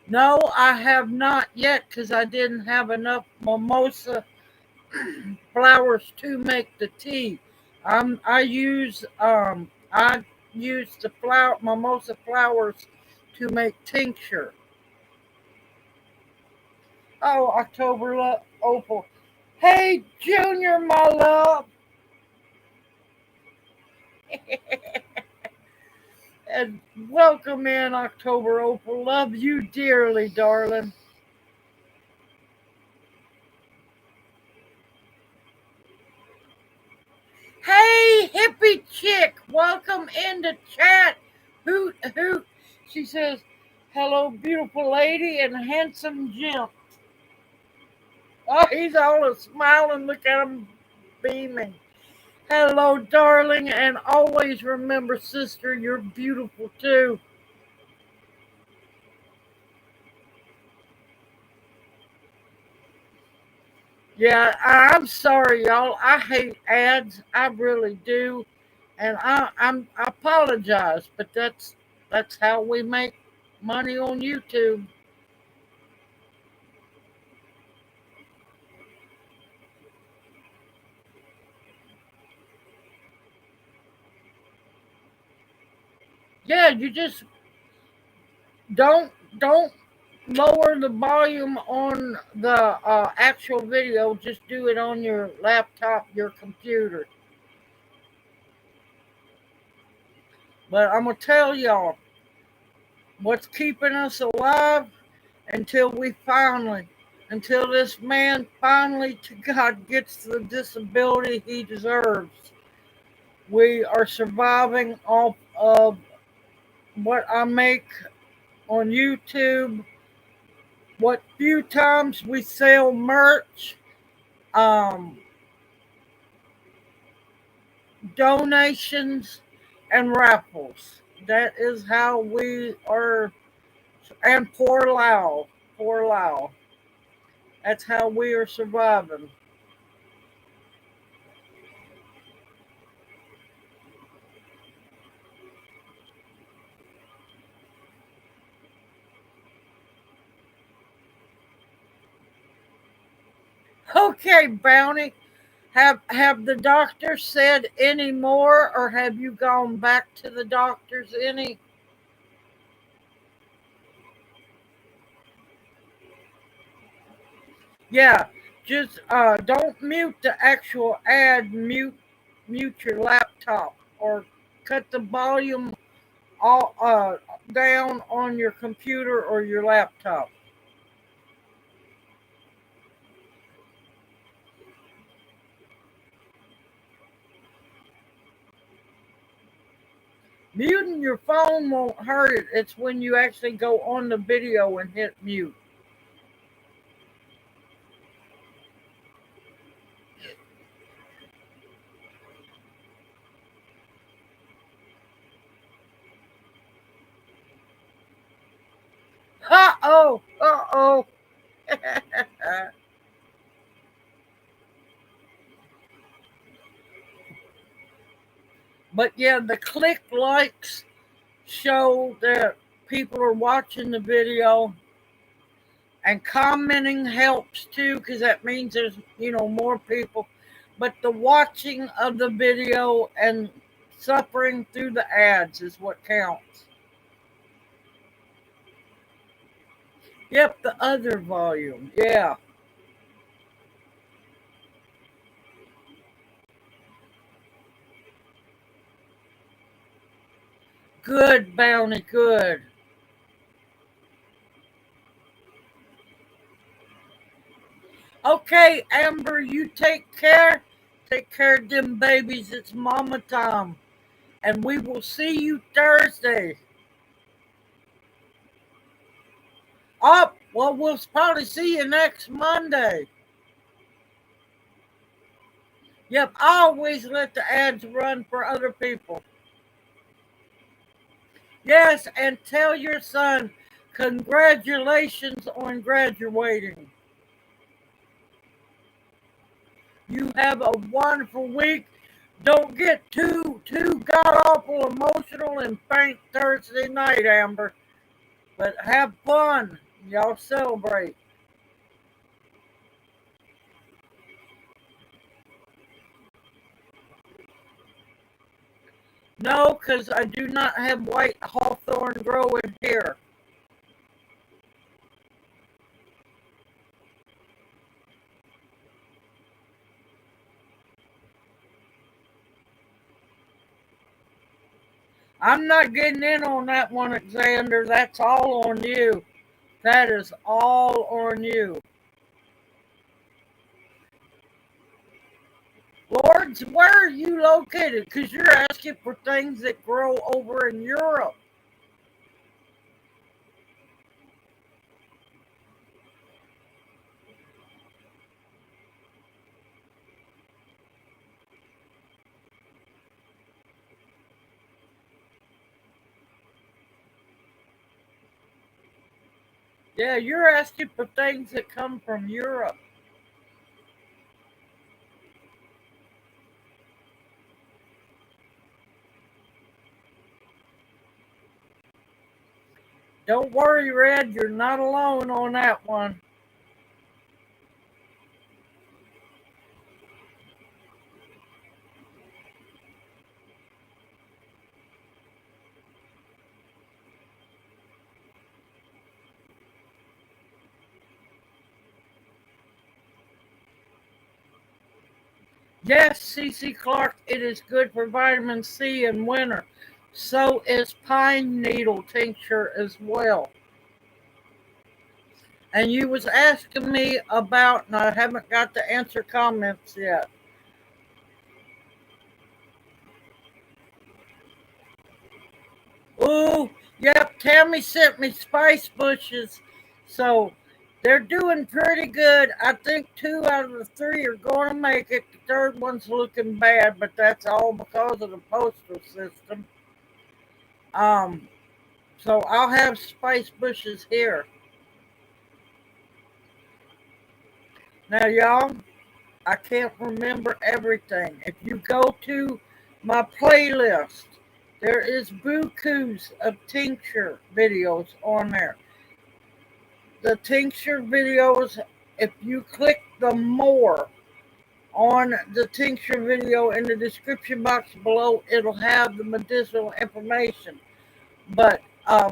No, I have not yet because I didn't have enough mimosa flowers to make the tea. I use the flower mimosa flowers to make tincture. Oh, Opal. Hey, Junior, my love. And welcome in, October Opal. Love you dearly, darling. Hey, hippie chick, welcome into chat. Hoot, hoot. She says, hello, beautiful lady and handsome Jim. Oh, he's all smiling. Look at him beaming. Hello, darling, and always remember, sister, you're beautiful too. Yeah, I'm sorry, y'all. I hate ads. I really do, and I apologize, but that's how we make money on YouTube. Yeah, you just don't lower the volume on the actual video. Just do it on your laptop, your computer. But I'm gonna tell y'all what's keeping us alive until until this man finally to God gets the disability he deserves. We are surviving off of what I make on YouTube, what few times we sell merch, um, donations, and raffles. That is how we are, and poor Lao. That's how we are surviving. Okay, Bounty. Have the doctor said any more, or have you gone back to the doctors any? Yeah, just don't mute the actual ad. Mute your laptop or cut the volume all down on your computer or your laptop. Muting your phone won't hurt it. It's when you actually go on the video and hit mute. Uh oh. But yeah, the click likes show that people are watching the video, and commenting helps too because that means there's more people. But the watching of the video and suffering through the ads is what counts. Yep, the other volume. Yeah. Good, Bounty, good. Okay, Amber, you take care. Take care of them babies. It's mama time. And we will see you Thursday. Up. Well, we'll probably see you next Monday. Yep, I always let the ads run for other people. Yes, and tell your son, congratulations on graduating. You have a wonderful week. Don't get too god awful emotional and faint Thursday night, Amber. But have fun. Y'all celebrate. No, because I do not have white hawthorn growing here. I'm not getting in on that one, Alexander. That's all on you. That is all on you. Lords, where are you located? Because you're asking for things that grow over in Europe. Yeah, you're asking for things that come from Europe. Don't worry, Red, you're not alone on that one. Yes, CC Clark, it is good for vitamin C in winter. So is pine needle tincture as well. And you was asking me about, and I haven't got to answer comments yet. Ooh, yep, Tammy sent me spice bushes. So they're doing pretty good. I think 2 out of the 3 are going to make it. The third one's looking bad, but that's all because of the postal system. Um, so I'll have spice bushes here. Now, y'all, I can't remember everything. If you go to my playlist, there is bukus of tincture videos on there. The tincture videos, if you click the more on the tincture video in the description box below, it'll have the medicinal information. But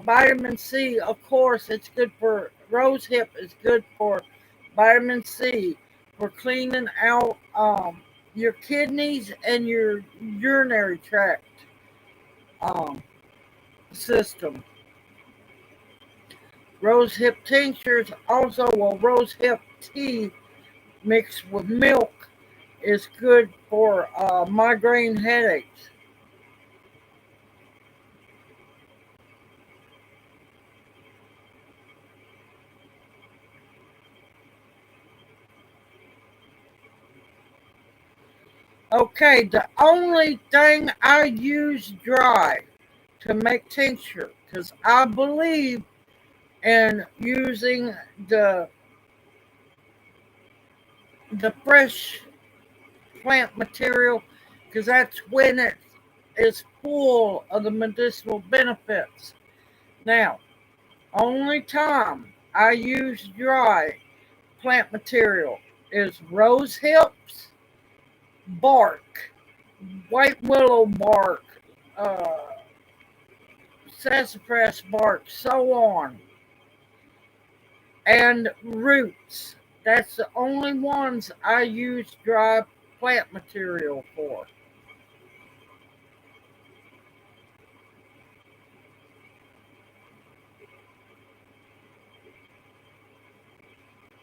vitamin C, of course, it's good for rose hip. It's good for vitamin C for cleaning out your kidneys and your urinary tract um, system. Rose hip tinctures, also, well, rose hip tea mixed with milk is good for migraine headaches. Okay, the only thing I use dry to make tincture, because I believe in using the fresh plant material, because that's when it is full of the medicinal benefits. Now, only time I use dry plant material is rose hips, bark, white willow bark, uh, sassafras bark, so on, and roots. That's the only ones I use dry plant material for.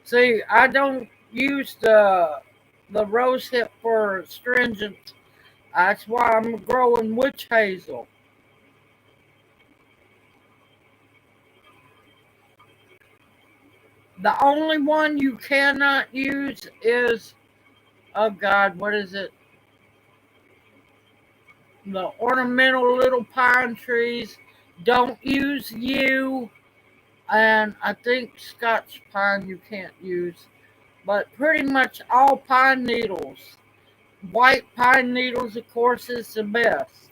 See, I don't use the rose hip for astringent. That's why I'm growing witch hazel. The only one you cannot use is, oh God, what is it? The ornamental little pine trees. Don't use yew, and I think Scotch pine you can't use, but pretty much all pine needles. White pine needles, of course, is the best.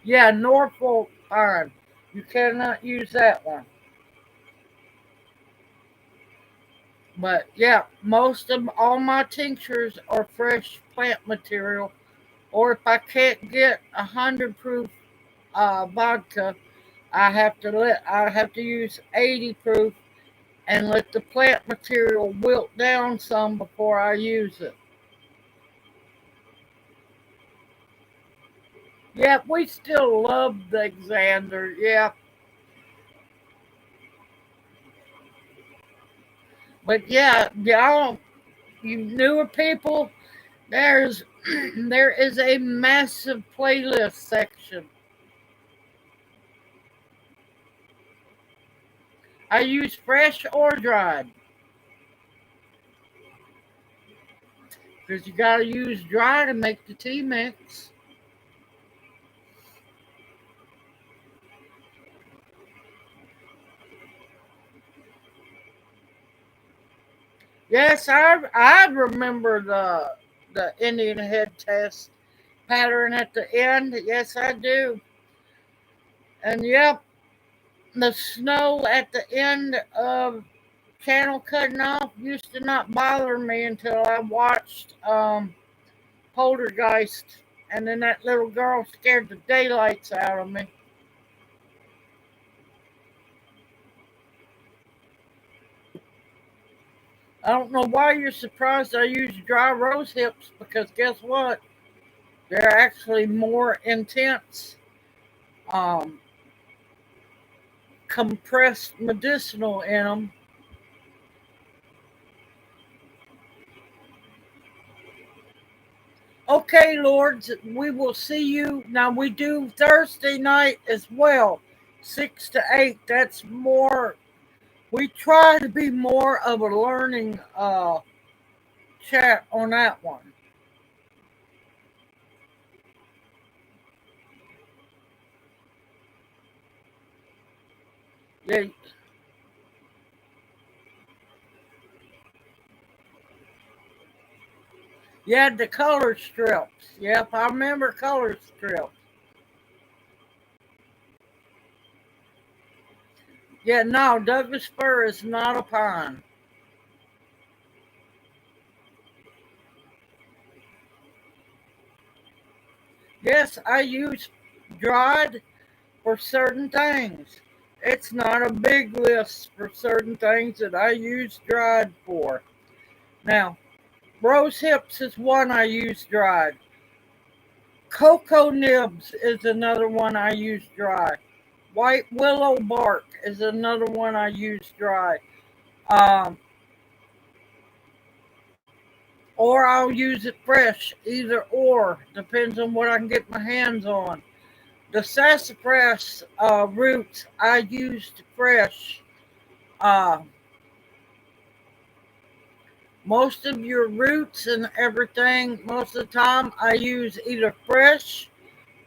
Yeah, Norfolk pine. You cannot use that one. But yeah, most of all my tinctures are fresh plant material. Or if I can't get 100 proof vodka, I have to use 80 proof and let the plant material wilt down some before I use it. Yep, we still love the Xander. Yeah, but yeah, y'all, you newer people, there's there is a massive playlist section. I use fresh or dried because you gotta use dry to make the tea mix. Yes, I remember the Indian head test pattern at the end. Yes, I do. And yep, the snow at the end of channel cutting off used to not bother me until I watched Poltergeist, and then that little girl scared the daylights out of me. I don't know why you're surprised I use dry rose hips because guess what? They're actually more intense, um, compressed medicinal in them. Okay, Lords, we will see you. Now, we do Thursday night as well, 6 to 8. That's more, we try to be more of a learning chat on that one. Yeah, you had the color strips. Yep, I remember color strips. Yeah, no, Douglas fir is not a pine. Yes, I use dried for certain things. It's not a big list for certain things that I use dried for. Now, rose hips is one I use dried. Cocoa nibs is another one I use dry. White willow bark is another one I use dry. Um, or I'll use it fresh, either or. Depends on what I can get my hands on. The sassafras roots I used fresh. Uh, Most of your roots and everything, most of the time, I use either fresh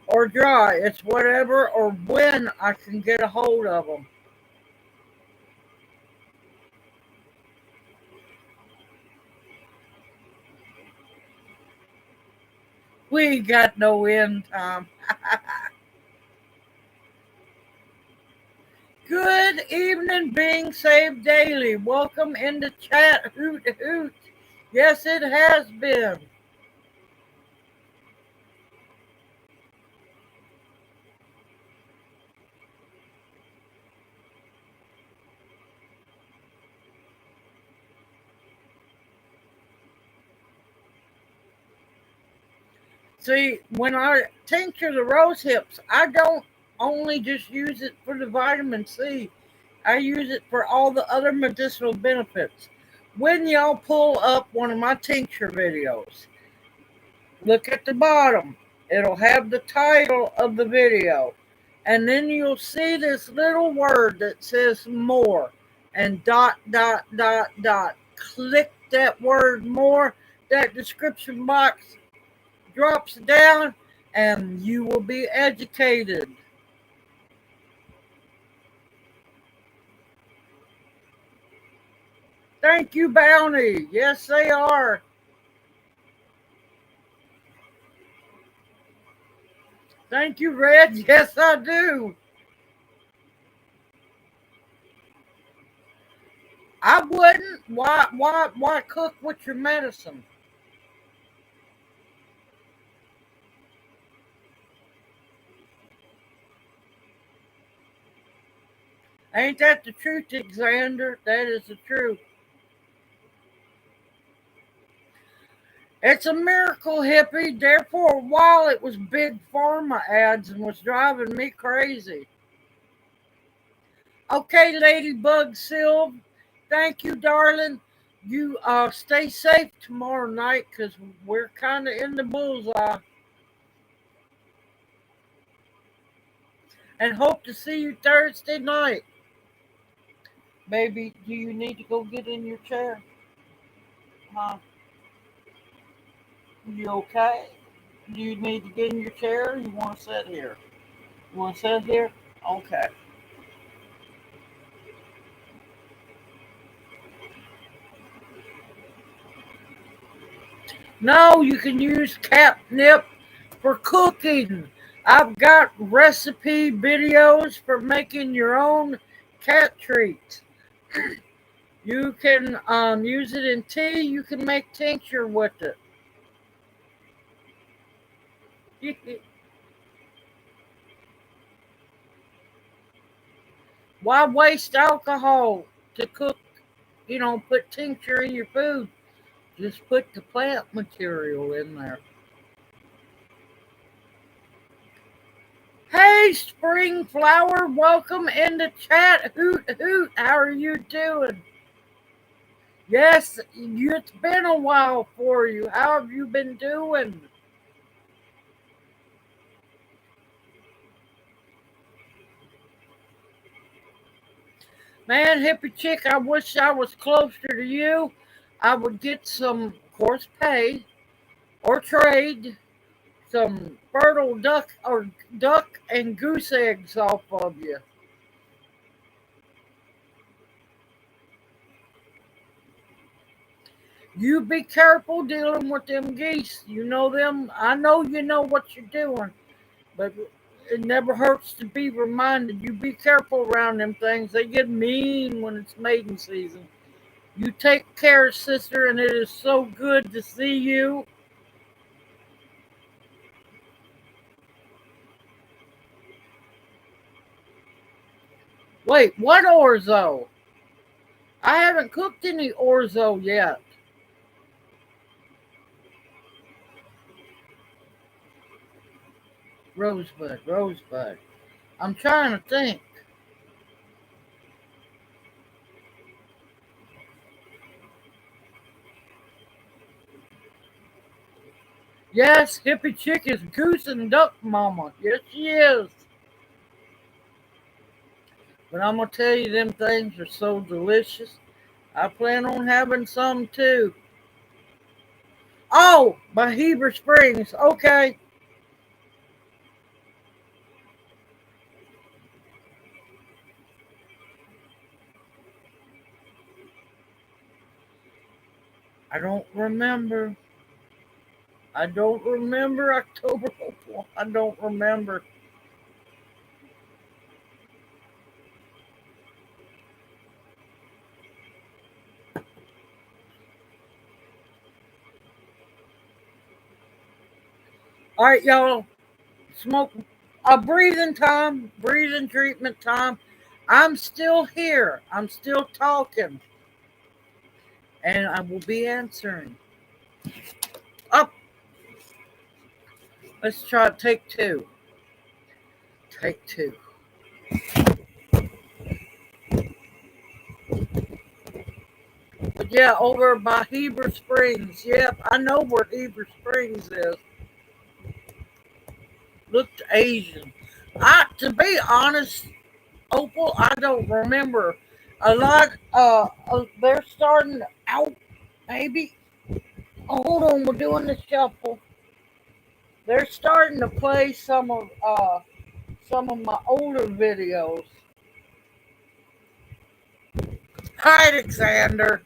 or dry. It's whatever or when I can get a hold of them. We ain't got no end time. Good evening, being saved daily. Welcome in the chat. Hoot hoot. Yes, it has been. See, when I tincture the rose hips, I don't only just use it for the vitamin C. I use it for all the other medicinal benefits. When y'all pull up one of my tincture videos, look at the bottom. It'll have the title of the video. And then you'll see this little word that says more and dot, dot, dot, dot. Click that word more. That description box drops down and you will be educated. Thank you, Bounty. Yes, they are. Thank you, Red. Yes, I do. I wouldn't. Why cook with your medicine? Ain't that the truth, Xander? That is the truth. It's a miracle, hippie. There for a while it was big pharma ads and was driving me crazy. Okay, Ladybug Silv, thank you, darling. You stay safe tomorrow night because we're kind of in the bullseye. And hope to see you Thursday night. Baby, do you need to go get in your chair? Huh? You okay? Do you need to get in your chair or you want to sit here? You want to sit here? Okay. No, you can use catnip for cooking. I've got recipe videos for making your own cat treats. You can use it in tea. You can make tincture with it. Why waste alcohol to cook? Put tincture in your food. Just put the plant material in there. Hey, Spring Flower, welcome in the chat. Hoot hoot, how are you doing? Yes, it's been a while for you. How have you been doing? Man, hippie chick, I wish I was closer to you. I would get some, of course, pay or trade some fertile duck and goose eggs off of you. You be careful dealing with them geese. You know them. I know you know what you're doing, but it never hurts to be reminded. You be careful around them things. They get mean when it's mating season. You take care, sister, and it is so good to see you. Wait, what orzo? I haven't cooked any orzo yet. Rosebud, rosebud. I'm trying to think. Yes, hippie chick is goose and duck mama. Yes, she is. But I'm gonna tell you, them things are so delicious. I plan on having some too. Oh, by Heber Springs. Okay. I don't remember. I don't remember October. I don't remember. All right, y'all. Smoke. Breathing time. Breathing treatment time. I'm still here. I'm still talking, and I will be answering. Up. Let's try take two. Take two. But yeah, over by Heber Springs. Yep, I know where Heber Springs is. Looked Asian. To be honest, Opal, I don't remember a lot. They're starting out. Maybe. Oh, hold on, we're doing the shuffle. They're starting to play some of my older videos. Hi, Alexander.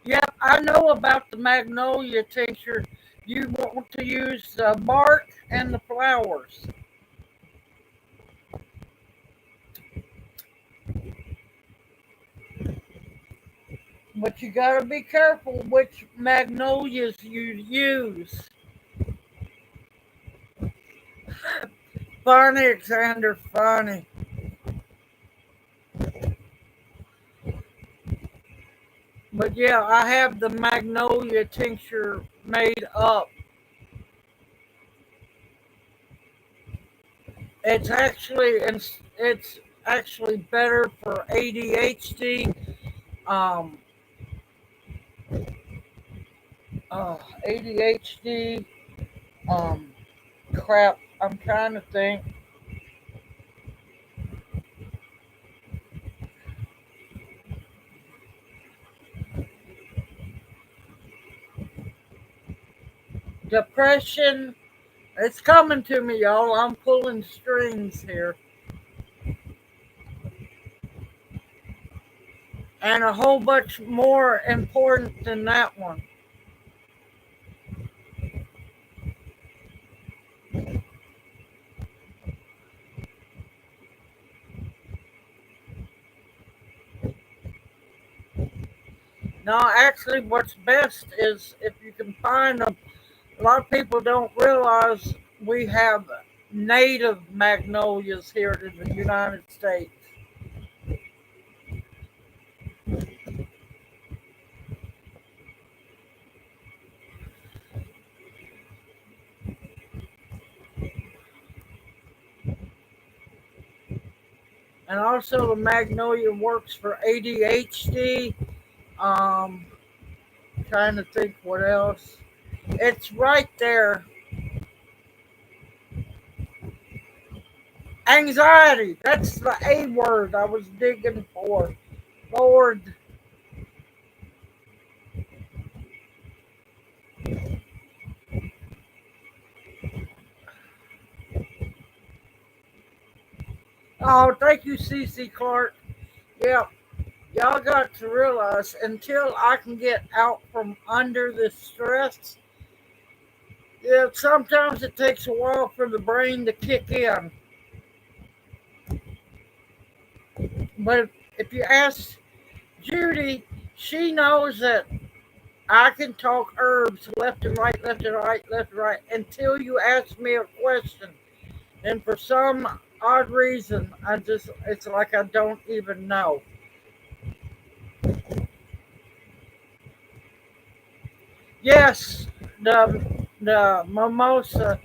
Yep, I know about the magnolia tincture. You want to use the bark and the flowers. But you gotta be careful which magnolias you use. Funny, Alexander, funny. But yeah, I have the magnolia tincture made up. It's actually better for ADHD. Um, ADHD. Um, crap. I'm trying to think. Depression. It's coming to me, y'all. I'm pulling strings here, and a whole bunch more important than that one. No, actually, what's best is if you can find them. A lot of people don't realize we have native magnolias here in the United States. And also, the magnolia works for ADHD. Um, Trying to think what else. It's right there. Anxiety. That's the A word I was digging for. Lord. Oh, thank you, CC Clark. Yeah, y'all got to realize until I can get out from under this stress, yeah, sometimes it takes a while for the brain to kick in. But if you ask Judy, she knows that I can talk herbs left and right, left and right, left and right until you ask me a question. And for some odd reason, it's like I don't even know. Yes, the mimosa.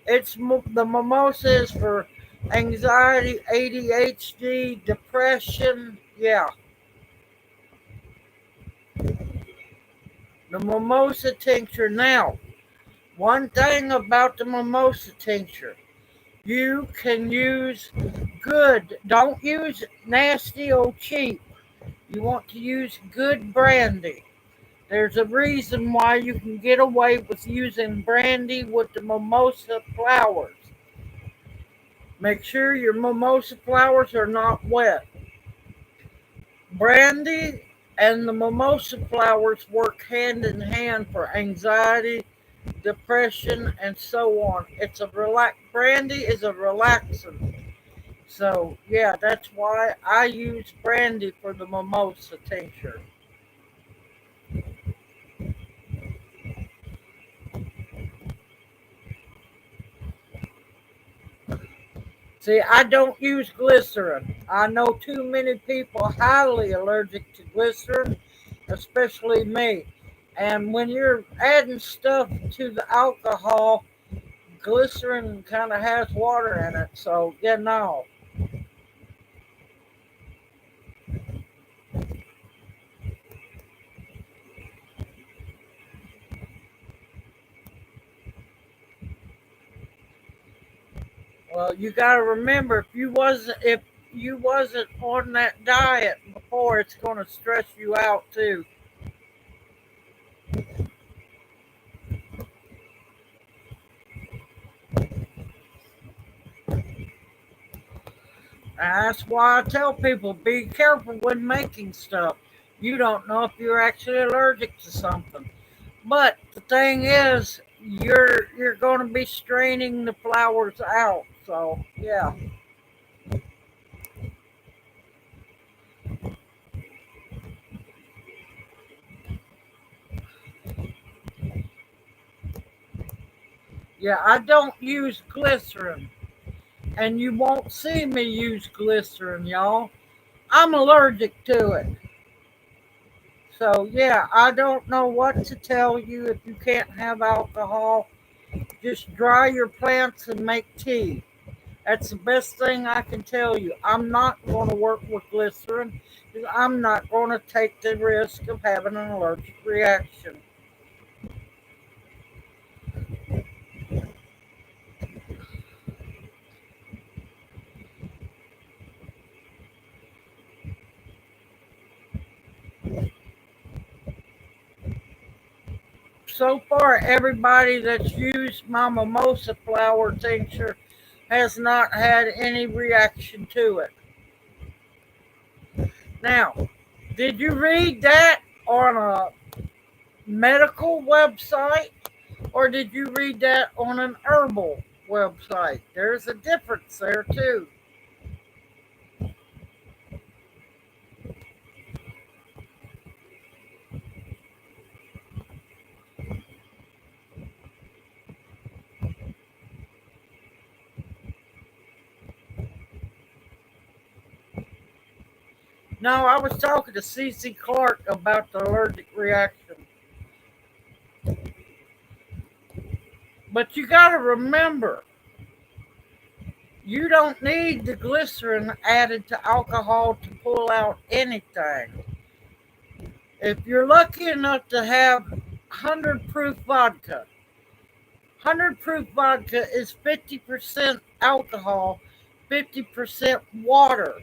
The mimosa is for anxiety, ADHD, depression. Yeah, the mimosa tincture. Now, one thing about the mimosa tincture, you can use good. Don't use nasty or cheap. You want to use good brandy. There's a reason why you can get away with using brandy with the mimosa flowers. Make sure your mimosa flowers are not wet. Brandy and the mimosa flowers work hand in hand for anxiety, depression, and so on. Brandy is a relaxant. So yeah, that's why I use brandy for the mimosa tincture. See, I don't use glycerin. I know too many people highly allergic to glycerin, especially me. And when you're adding stuff to the alcohol, glycerin kind of has water in it. So, yeah, no. Well, you got to remember if you wasn't on that diet before, it's going to stress you out too. That's why I tell people be careful when making stuff. You don't know if you're actually allergic to something. But the thing is, you're going to be straining the flowers out. So yeah, Yeah, I don't use glycerin, and you won't see me use glycerin, y'all. I'm allergic to it. So, yeah, I don't know what to tell you if you can't have alcohol. Just dry your plants and make tea. That's the best thing I can tell you. I'm not going to work with glycerin because I'm not going to take the risk of having an allergic reaction. So far, everybody that's used my mimosa flower tincture has not had any reaction to it. Now, did you read that on a medical website or did you read that on an herbal website? There's a difference there too. No, I was talking to Cece Clark about the allergic reaction. But you got to remember, you don't need the glycerin added to alcohol to pull out anything. If you're lucky enough to have 100 proof vodka, 100 proof vodka is 50% alcohol, 50% water.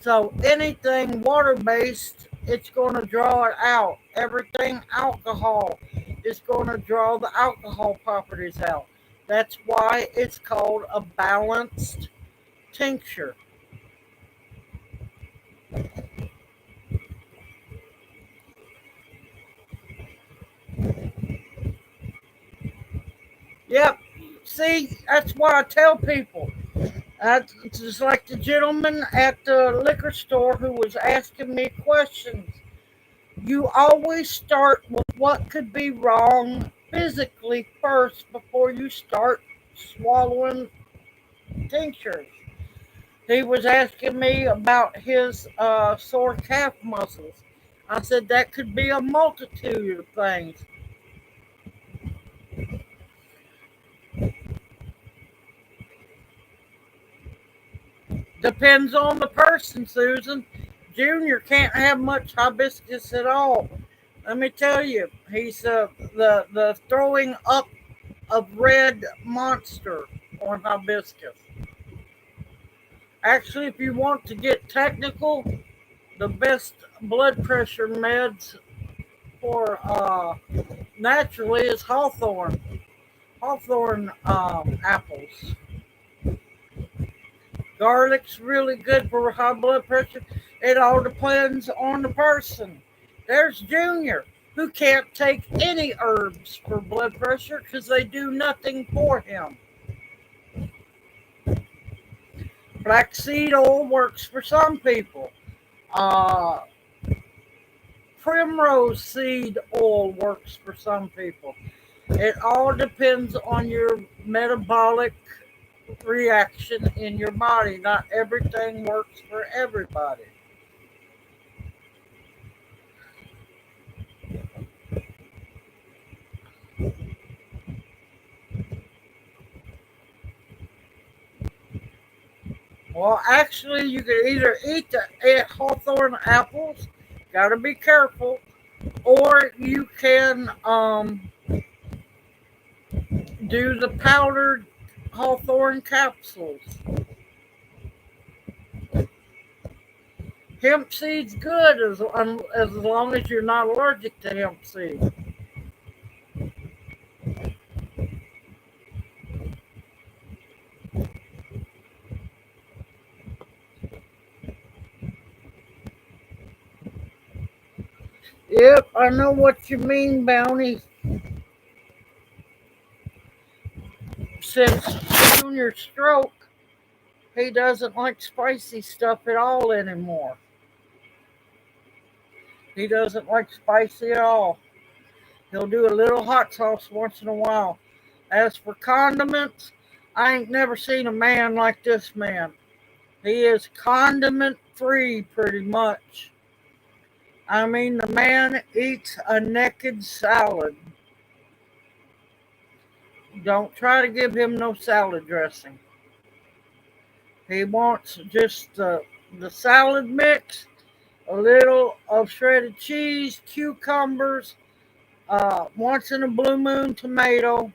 So anything water based, it's going to draw it out. Everything alcohol is going to draw the alcohol properties out. That's why it's called a balanced tincture. Yep. See, that's why I tell people. It's just like the gentleman at the liquor store who was asking me questions. You always start with what could be wrong physically first before you start swallowing tinctures. He was asking me about his sore calf muscles. I said that could be a multitude of things. Depends on the person, Susan. Junior can't have much hibiscus at all. Let me tell you, he's the throwing up of red monster on hibiscus. Actually, if you want to get technical, the best blood pressure meds for naturally is hawthorn. Hawthorn apples. Garlic's really good for high blood pressure. It all depends on the person. There's Junior, who can't take any herbs for blood pressure because they do nothing for him. Flaxseed oil works for some people. Uh, Primrose seed oil works for some people. It all depends on your metabolic reaction in your body. Not everything works for everybody. Well, actually, you can either eat the hawthorn apples, got to be careful, or you can do the powdered hawthorn capsules. Hemp seed's good as long as you're not allergic to hemp seed. Yep, I know what you mean, Bounty. Since Junior's stroke, he doesn't like spicy stuff at all anymore. He doesn't like spicy at all. He'll do a little hot sauce once in a while. As for condiments, I ain't never seen a man like this man. He is condiment free pretty much. I mean, the man eats a naked salad. Don't try to give him no salad dressing. He wants just the salad mix, a little of shredded cheese, cucumbers, once in a blue moon tomato,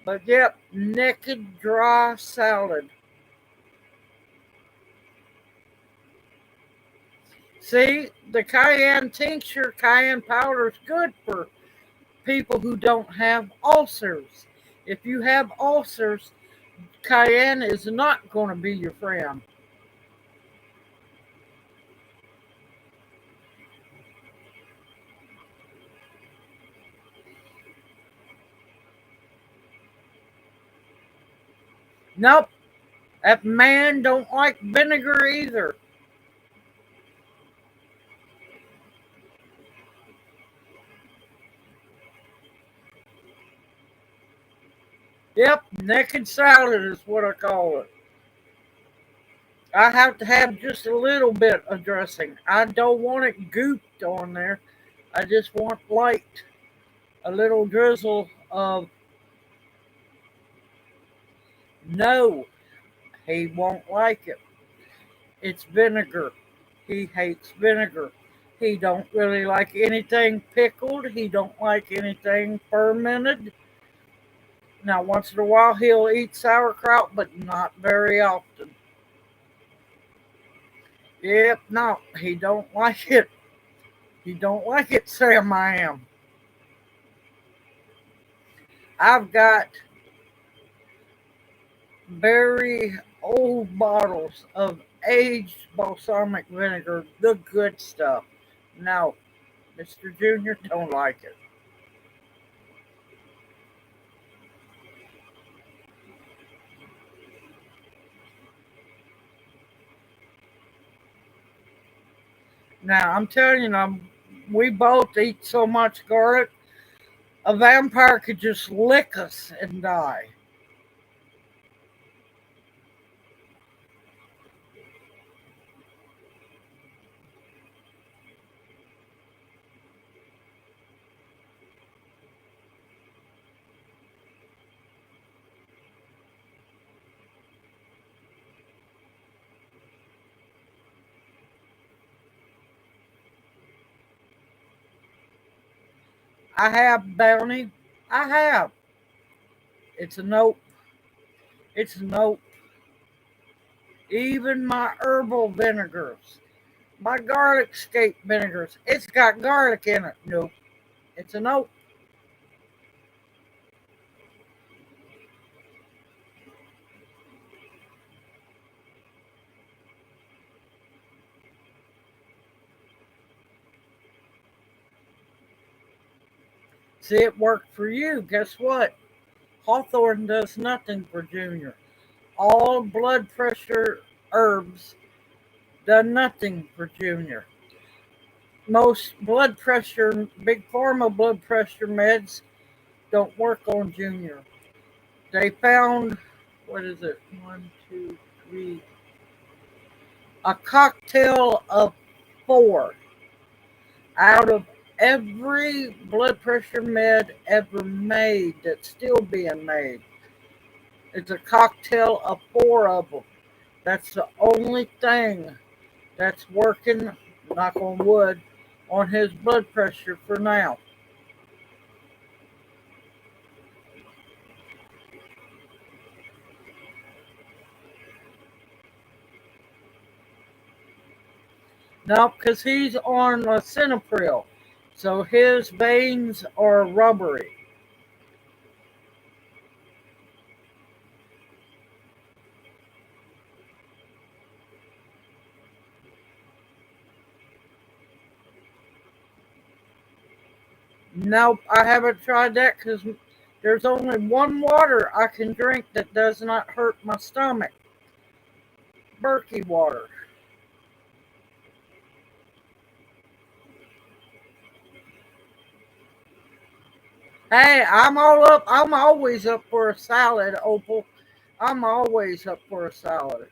but yep, naked dry salad. See, the cayenne tincture, cayenne powder is good for people who don't have ulcers. If you have ulcers, cayenne is not going to be your friend. Nope, that man don't like vinegar either. Yep, naked salad is what I call it. I have to have just a little bit of dressing. I don't want it gooped on there. I just want light, a little drizzle of no. He won't like it. It's vinegar. He hates vinegar. He don't really like anything pickled. He don't like anything fermented. Now, once in a while, he'll eat sauerkraut, but not very often. Yep, no, he don't like it. He don't like it, Sam. I am. I've got very old bottles of aged balsamic vinegar, the good stuff. No, Mr. Junior don't like it. Now, I'm telling you, we both eat so much garlic, a vampire could just lick us and die. I have Bounty. I have. It's a nope. It's a nope. Even my herbal vinegars, my garlic scape vinegars, it's got garlic in it. Nope. It's a nope. See, it worked for you. Guess what? Hawthorne does nothing for Junior. All blood pressure herbs do nothing for Junior. Most blood pressure, big pharma blood pressure meds don't work on Junior. They found, what is it? One, two, three, a cocktail of four out of every blood pressure med ever made that's still being made. It's a cocktail of four of them. That's the only thing that's working, knock on wood, on his blood pressure for now. No, because he's on a Cinepril, so his veins are rubbery. Nope, I haven't tried that because there's only one water I can drink that does not hurt my stomach. Berkey water. Hey, I'm all up. I'm always up for a salad, Opal. I'm always up for a salad.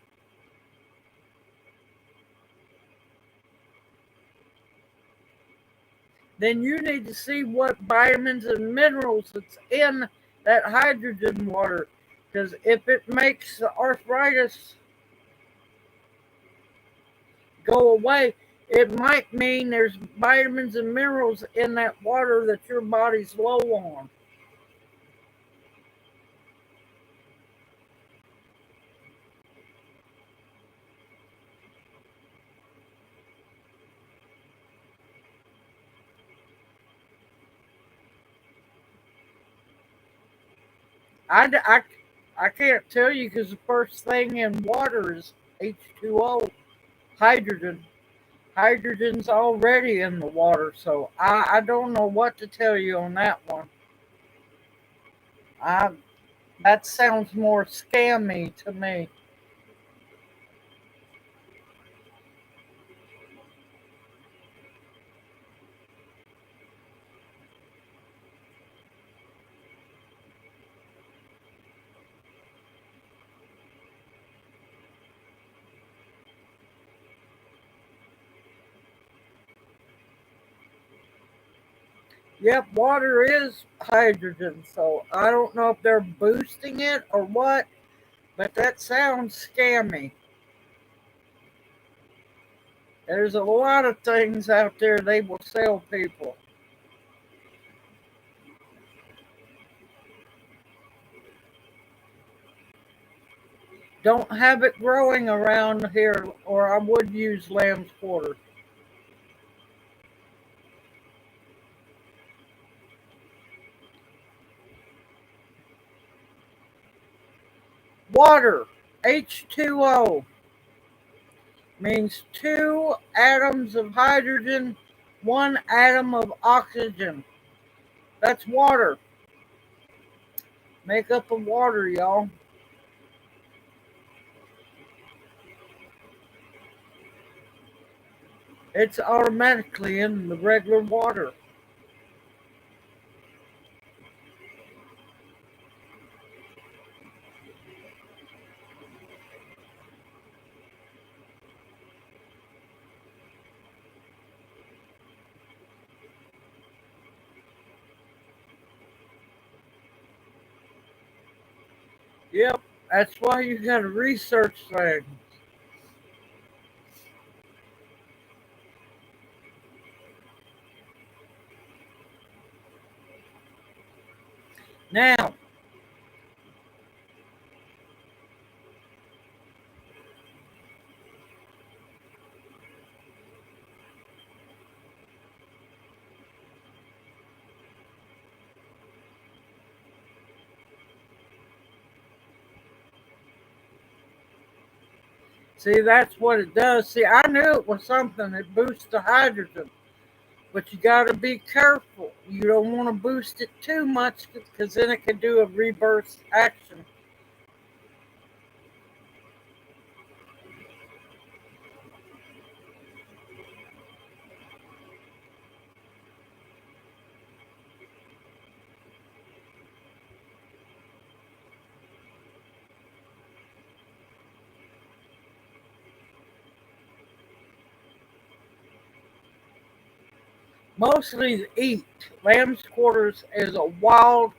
Then you need to see what vitamins and minerals that's in that hydrogen water. Because if it makes the arthritis go away, it might mean there's vitamins and minerals in that water that your body's low on. I, I, I can't tell you because the first thing in water is H2O, hydrogen. Hydrogen's already in the water, so I don't know what to tell you on that one. I, that sounds more scammy to me. Yep, water is hydrogen, so I don't know if they're boosting it or what, but that sounds scammy. There's a lot of things out there they will sell people. Don't have it growing around here, or I would use lamb's quarter. Water, H2O, means two atoms of hydrogen, one atom of oxygen. That's water. Make up of water, y'all. It's automatically in the regular water. Yep, that's why you gotta research things. Now, see, that's what it does. See, I knew it was something that boosts the hydrogen, but you gotta be careful. You don't want to boost it too much because then it can do a reverse action. Mostly eat. Lamb's quarters is a wild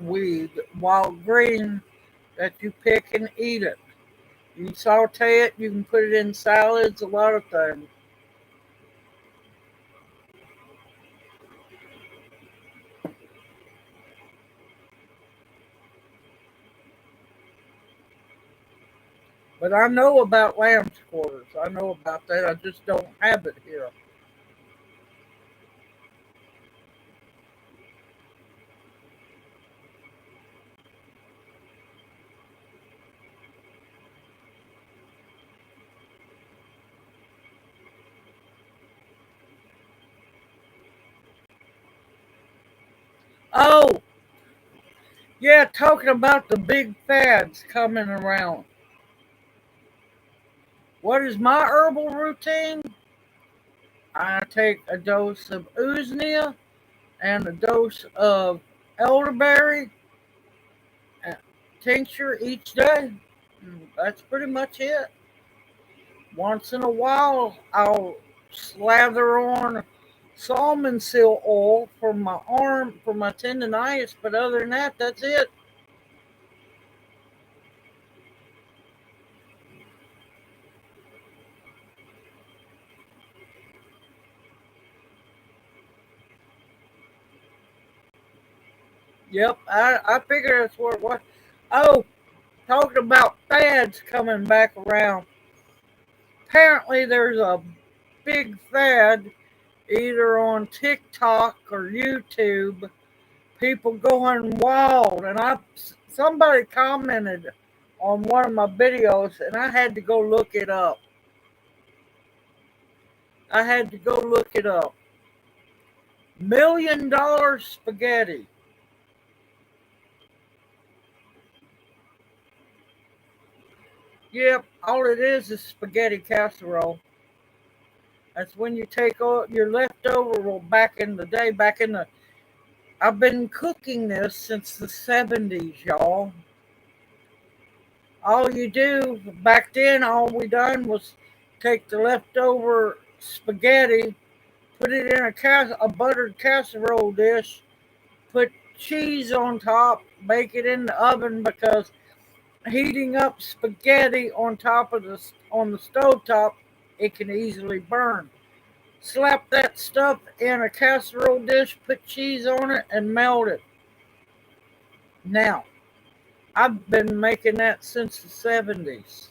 weed, wild green that you pick and eat it. You can saute it, you can put it in salads, a lot of things. But I know about lamb's quarters. I know about that. I just don't have it here. Oh, yeah, talking about the big fads coming around. What is my herbal routine? I take a dose of Uznia, and a dose of elderberry tincture each day. That's pretty much it. Once in a while, I'll slather on salmon seal oil for my arm, for my tendonitis, but other than that, that's it. Yep, I figure that's what it was. Oh, talking about fads coming back around. Apparently, there's a big fad either on TikTok or YouTube. People going wild, and somebody commented on one of my videos, and I had to go look it up. I had to go look it up. $1 million spaghetti. Yep, all it is spaghetti casserole. That's when you take all your leftover. Well, back in the day, I've been cooking this since the 70s, y'all. All you do back then, all we done was take the leftover spaghetti, put it in a buttered casserole dish, put cheese on top, bake it in the oven because heating up spaghetti on the stove top, it can easily burn. Slap that stuff in a casserole dish, put cheese on it, and melt it. Now, I've been making that since the 70s.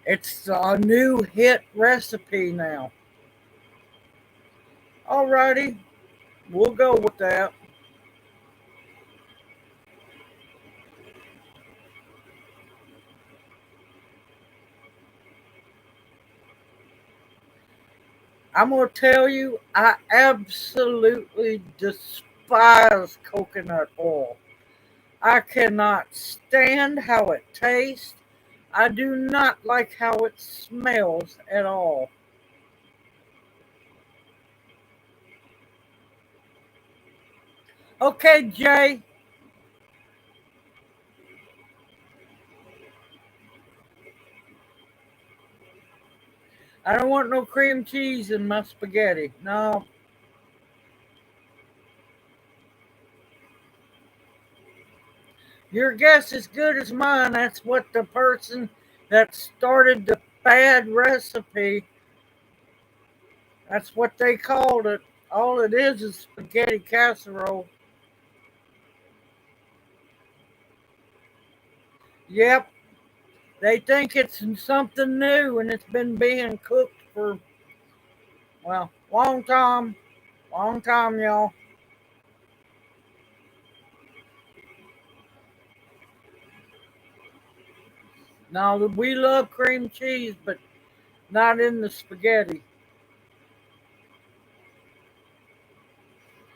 It's a new hit recipe now. Alrighty, we'll go with that. I'm going to tell you, I absolutely despise coconut oil. I cannot stand how it tastes. I do not like how it smells at all. Okay, Jay, I don't want no cream cheese in my spaghetti. No, your guess is good as mine. That's what the person that started the bad recipe, that's what they called it. All it is spaghetti casserole. Yep, they think it's something new and it's been being cooked for, well, long time. Long time, y'all. Now, we love cream cheese, but not in the spaghetti.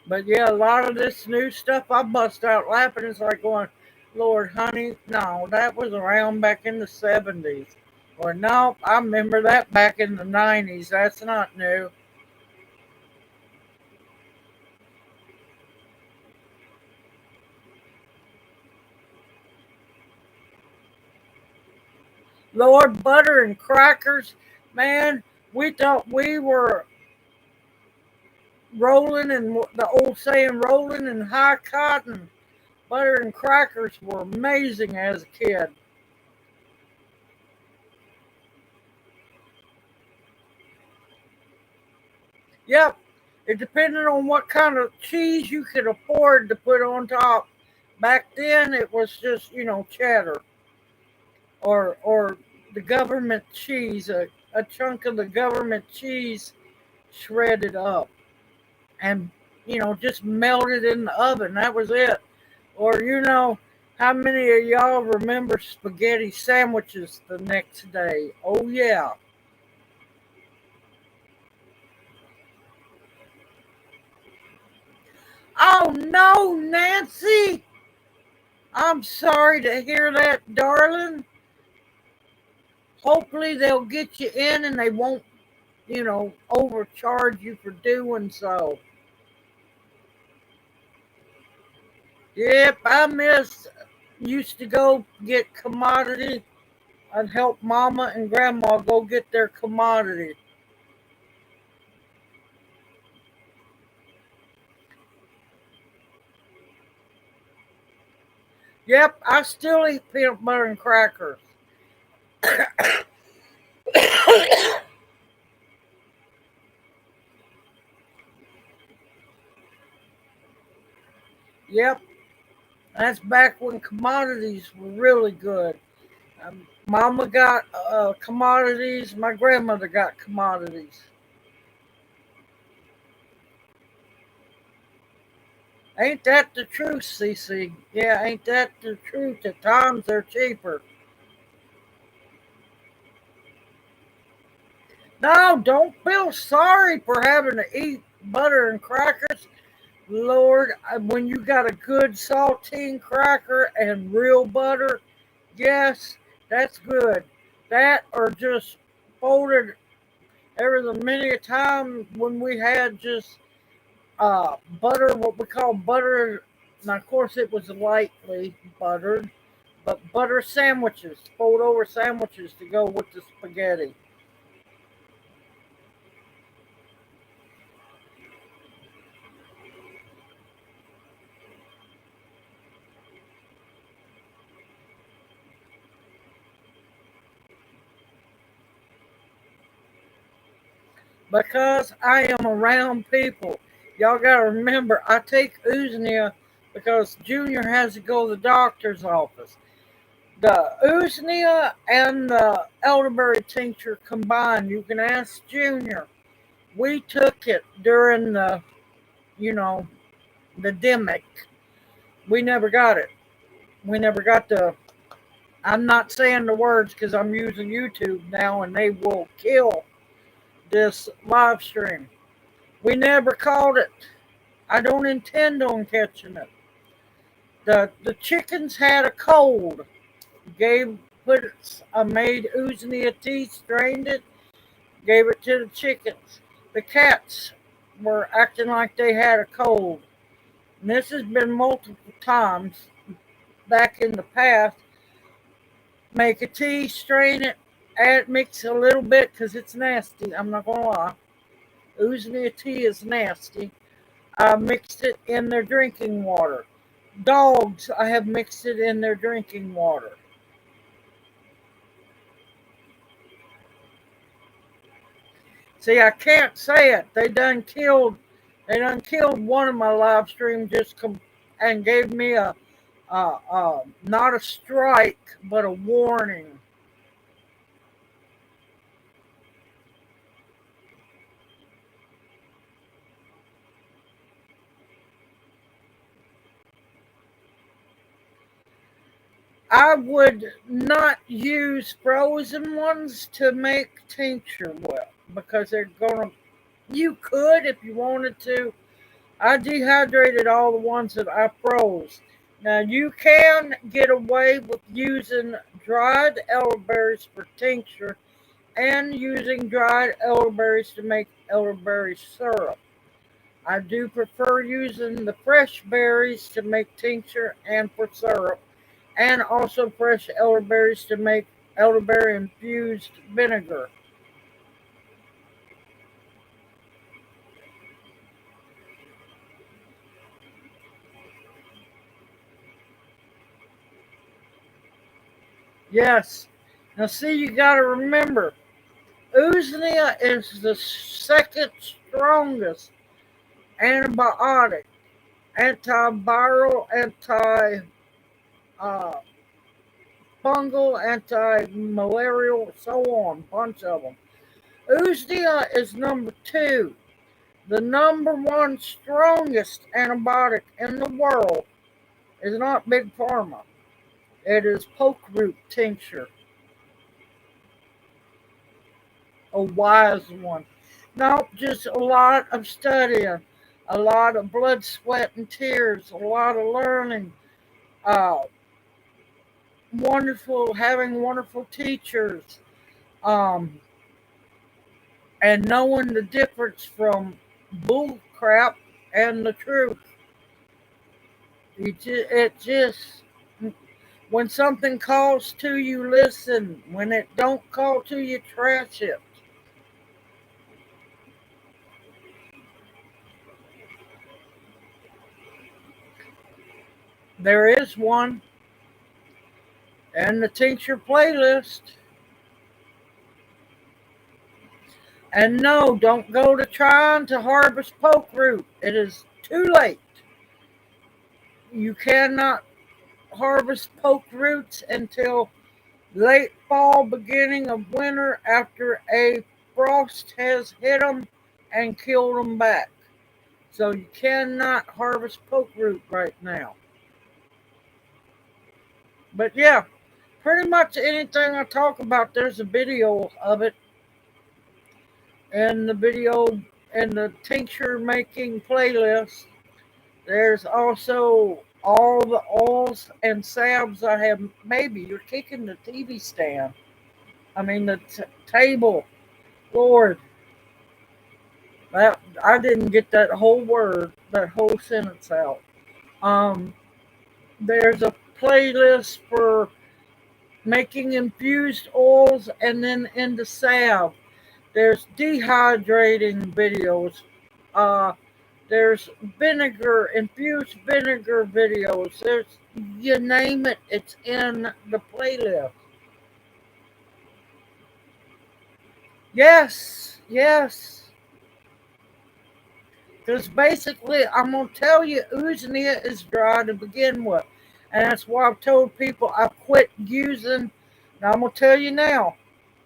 But yeah, a lot of this new stuff, I bust out laughing. It's like going, Lord, honey, no, that was around back in the 70s. Or no, I remember that back in the 90s. That's not new. Lord, butter and crackers, man, we thought we were rolling, and the old saying, rolling in high cotton. Butter and crackers were amazing as a kid. Yep, it depended on what kind of cheese you could afford to put on top. Back then, it was just cheddar or the government cheese, a chunk of the government cheese shredded up and just melted in the oven. That was it. Or how many of y'all remember spaghetti sandwiches the next day? Oh yeah. Oh no, Nancy. I'm sorry to hear that, darling. Hopefully they'll get you in and they won't, overcharge you for doing so. Yep, used to go get commodity. I'd help Mama and Grandma go get their commodity. Yep, I still eat peanut butter and crackers. Yep, that's back when commodities were really good. Mama got commodities. My grandmother got commodities. Ain't that the truth, CC? Yeah, ain't that the truth? At times they're cheaper. No, don't feel sorry for having to eat butter and crackers. Lord, when you got a good saltine cracker and real butter, yes, that's good. That or just folded. There was a many a time when we had just butter, what we call butter. Now, of course, it was lightly buttered, but butter sandwiches, fold over sandwiches to go with the spaghetti. Because I am around people. Y'all got to remember, I take Uznia because Junior has to go to the doctor's office. The Uznia and the elderberry tincture combined, you can ask Junior. We took it during you know, the demic. We never got it. We never got the. I'm not saying the words because I'm using YouTube now and they will kill this live stream. We never caught it. I don't intend on catching it. The chickens had a cold. Gave put it, I made Uznia tea, strained it, gave it to the chickens. The cats were acting like they had a cold. And this has been multiple times back in the past. Make a tea, strain it, add mix a little bit because it's nasty. I'm not gonna lie. Uznia tea is nasty. I mixed it in their drinking water. Dogs, I have mixed it in their drinking water. See, I can't say it. They done killed one of my live streams and gave me a not a strike, but a warning. I would not use frozen ones to make tincture with because they're gonna. You could if you wanted to. I dehydrated all the ones that I froze. Now you can get away with using dried elderberries for tincture and using dried elderberries to make elderberry syrup. I do prefer using the fresh berries to make tincture and for syrup, and also fresh elderberries to make elderberry infused vinegar. Yes. Now, see, you got to remember, Usnea is the second strongest antibiotic, antiviral, uh, fungal, anti-malarial, so on, bunch of them. Usnea is number two. The number one strongest antibiotic in the world is not Big Pharma. It is poke root tincture, a wise one. No, just a lot of studying, a lot of blood, sweat, and tears, a lot of learning. Uh, having wonderful teachers, um, and knowing the difference from bull crap and the truth. It just, when something calls to you, listen. When it don't call to you, trash it. There is one in the tincture playlist. And no, don't go to trying to harvest pokeroot. It is too late. You cannot harvest pokeroots until late fall, beginning of winter, after a frost has hit them and killed them back. So you cannot harvest pokeroot right now. But yeah, pretty much anything I talk about, there's a video of it, and the video and the tincture making playlist. There's also all the oils and salves I have. Maybe you're kicking the TV stand. I mean the table. Lord, that I didn't get that whole word, that whole sentence out. Um, there's a playlist for making infused oils and then into salve. There's dehydrating videos. Uh, there's vinegar, infused vinegar videos. There's, you name it, it's in the playlist. Yes, yes. Because basically, I'm going to tell you, Uznia is dry to begin with. And that's why I've told people I've quit using. Now, I'm going to tell you now,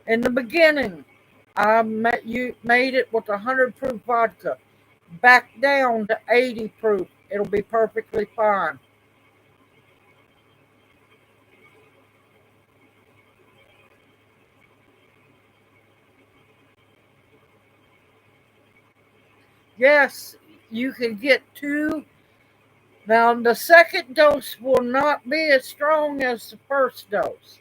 in the beginning, made it with 100 proof vodka. Back down to 80 proof. It'll be perfectly fine. Yes, you can get two. Now, the second dose will not be as strong as the first dose.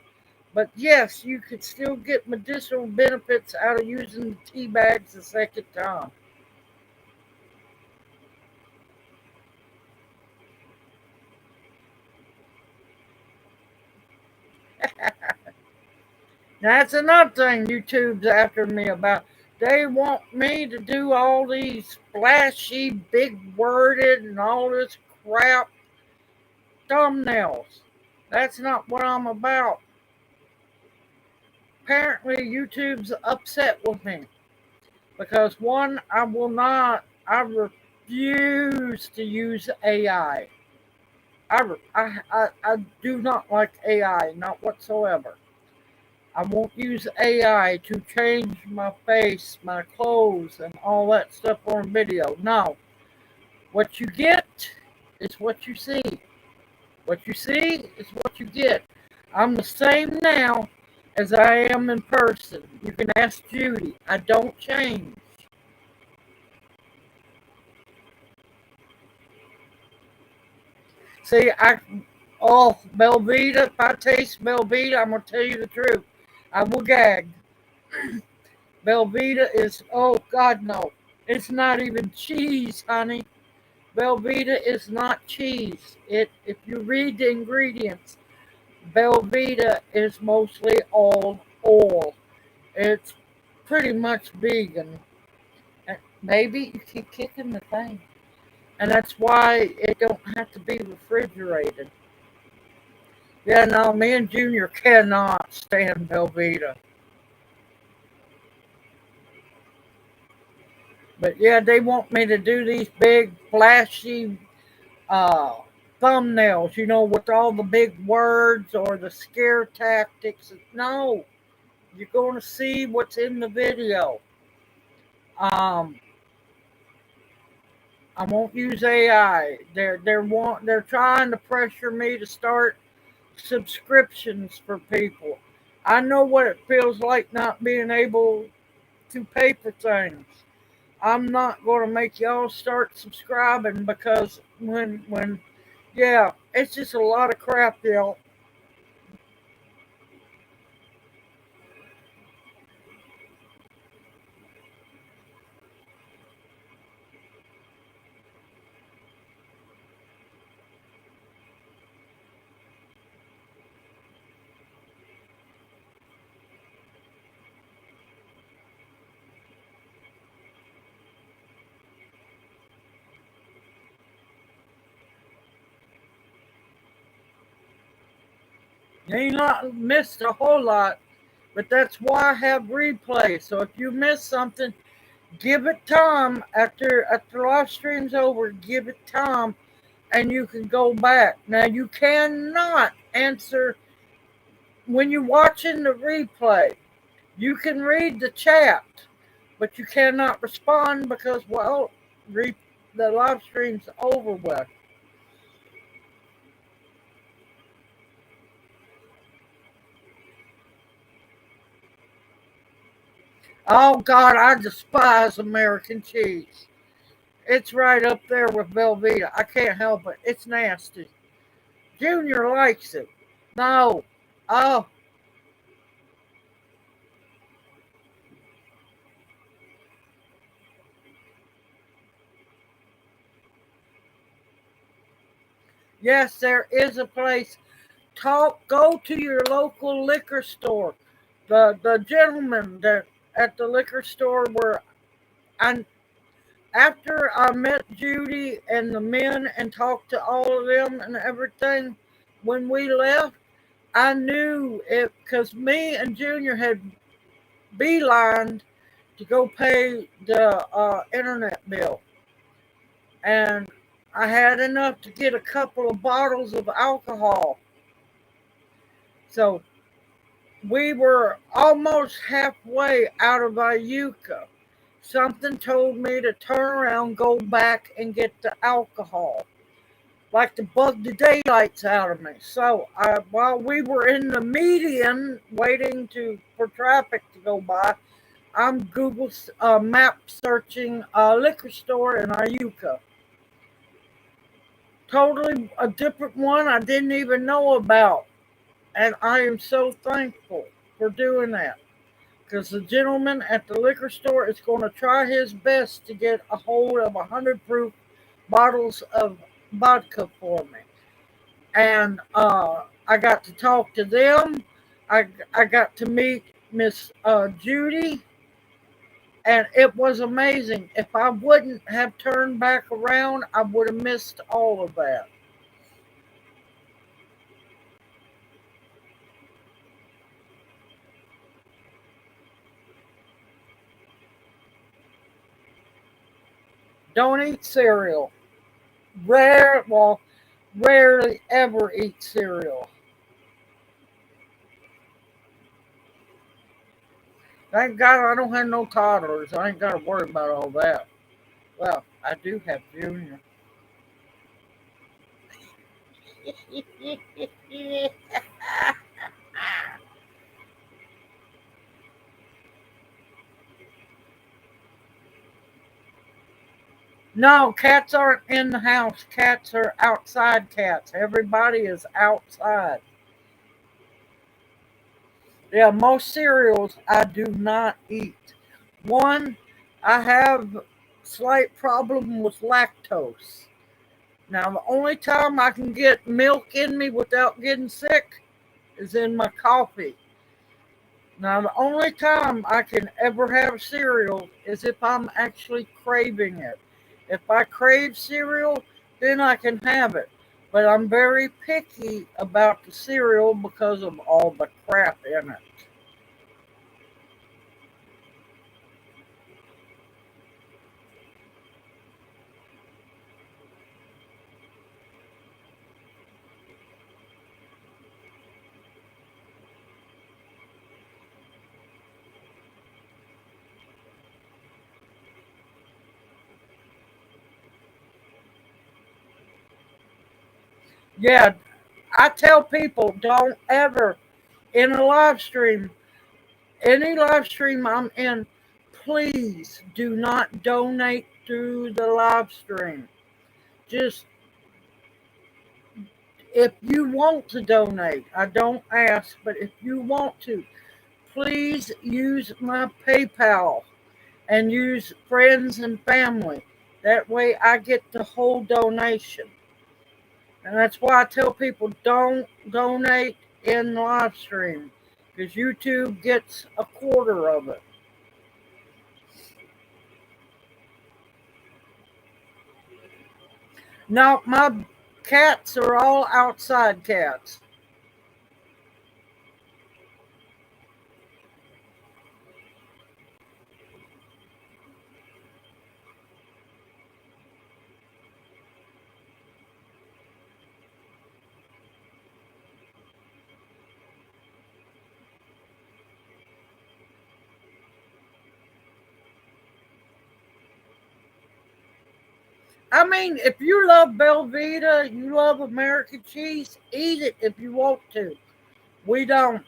But yes, you could still get medicinal benefits out of using the tea bags the second time. That's another thing YouTube's after me about. They want me to do all these flashy, big worded, and all this crap thumbnails. That's not what I'm about. Apparently, YouTube's upset with me because one, I refuse to use AI. I do not like AI, not whatsoever. I won't use AI to change my face, my clothes, and all that stuff on video. No. What you get is what you see. What you see is what you get. I'm the same now as I am in person. You can ask Judy. I don't change. See, Belvita, if I taste Belvita, I'm going to tell you the truth. I will gag. Belvita is, oh God, no. It's not even cheese, honey. Velveeta is not cheese. If you read the ingredients, Velveeta is mostly all oil. It's pretty much vegan. Maybe you keep kicking the thing. And that's why it don't have to be refrigerated. Yeah, no, me and Junior cannot stand Velveeta. But yeah, they want me to do these big, flashy uh, thumbnails, with all the big words or the scare tactics. No, you're going to see what's in the video. Um, I won't use AI. They're trying to pressure me to start subscriptions for people. I know what it feels like not being able to pay for things. I'm not going to make y'all start subscribing because yeah, it's just a lot of crap, y'all. You ain't not missed a whole lot, but that's why I have replay. So if you miss something, give it time after live stream's over. Give it time, and you can go back. Now you cannot answer when you're watching the replay. You can read the chat, but you cannot respond because the live stream's over with. Oh God, I despise American cheese. It's right up there with Velveeta. I can't help it. It's nasty. Junior likes it. No. Oh, yes, there is a place. Go to your local liquor store. The gentleman that at the liquor store where I after I met Judy and the men and talked to all of them and everything, when we left, I knew it because me and Junior had beelined to go pay the internet bill. And I had enough to get a couple of bottles of alcohol. So we were almost halfway out of Iuka. Something told me to turn around, go back, and get the alcohol, like to bug the daylights out of me. So while we were in the median waiting for traffic to go by, I'm Google map searching a liquor store in Iuka. Totally a different one I didn't even know about. And I am so thankful for doing that. Because the gentleman at the liquor store is going to try his best to get a hold of 100 proof bottles of vodka for me. And I got to talk to them. I got to meet Miss Judy, and it was amazing. If I wouldn't have turned back around, I would have missed all of that. Don't eat cereal. Rarely ever eat cereal. Thank God I don't have no toddlers. I ain't got to worry about all that. Well, I do have Junior. No, cats aren't in the house. Cats are outside cats. Everybody is outside. Yeah, most cereals I do not eat. One, I have slight problem with lactose. Now, the only time I can get milk in me without getting sick is in my coffee. Now, the only time I can ever have cereal is if I'm actually craving it. If I crave cereal, then I can have it. But I'm very picky about the cereal because of all the crap in it. Yeah, I tell people don't ever, in a live stream, any live stream I'm in, please do not donate through the live stream. Just if you want to donate, I don't ask, but if you want to, please use my PayPal and use friends and family. That way I get the whole donation. And that's why I tell people don't donate in live stream because YouTube gets a quarter of it. Now, my cats are all outside cats. I mean, if you love Belvita, you love American cheese, eat it if you want to. We don't.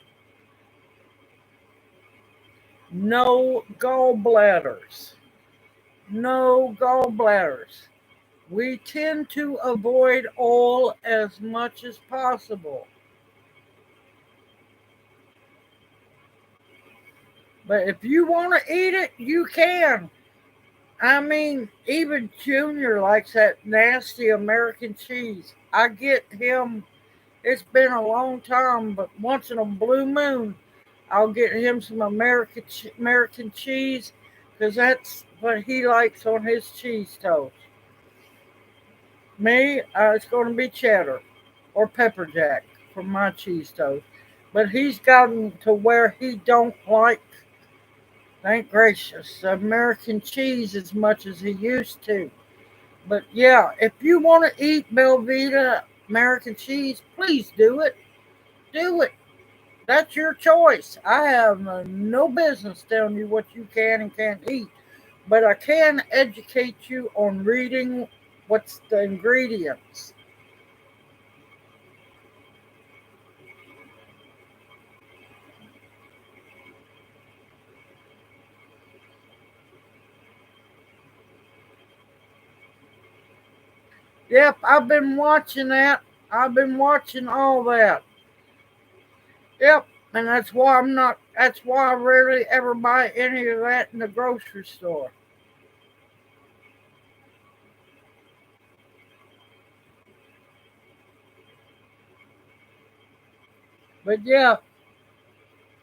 No gallbladders. No gallbladders. We tend to avoid oil as much as possible. But if you want to eat it, you can. I mean, even Junior likes that nasty American cheese. I get him, it's been a long time, but once in a blue moon, I'll get him some American cheese because that's what he likes on his cheese toast. Me, it's going to be cheddar or pepper jack for my cheese toast. But he's gotten to where he don't like, thank gracious, American cheese as much as he used to. But yeah, if you want to eat Belvita American cheese, please do it. Do it. That's your choice. I have no business telling you what you can and can't eat, but I can educate you on reading what's the ingredients. Yep, I've been watching that. I've been watching all that. Yep, and that's why I'm not. That's why I rarely ever buy any of that in the grocery store. But yeah,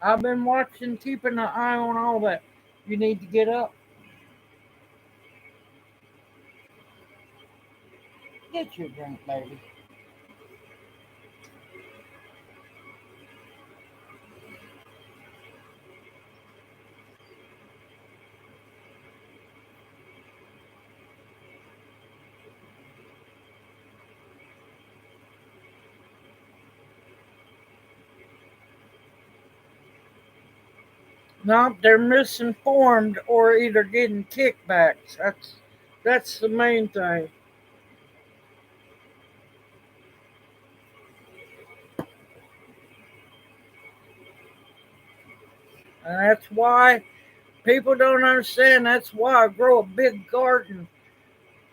I've been watching, keeping an eye on all that. You need to get up. Get your drink, baby. No, they're misinformed or either getting kickbacks. That's the main thing. And that's why people don't understand. That's why I grow a big garden.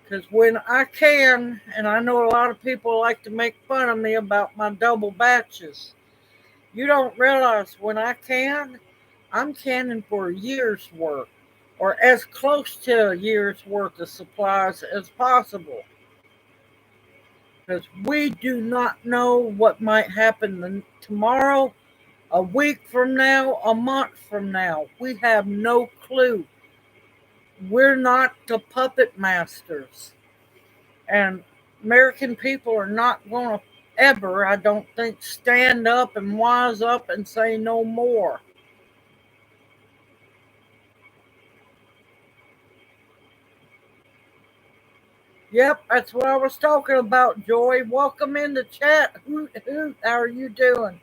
Because when I can, and I know a lot of people like to make fun of me about my double batches, you don't realize when I can, I'm canning for a year's worth or as close to a year's worth of supplies as possible. Because we do not know what might happen tomorrow, a week from now, a month from now. We have no clue. We're not the puppet masters. And American people are not going to ever, I don't think, stand up and wise up and say no more. Yep, that's what I was talking about, Joy. Welcome in the chat. How are you doing?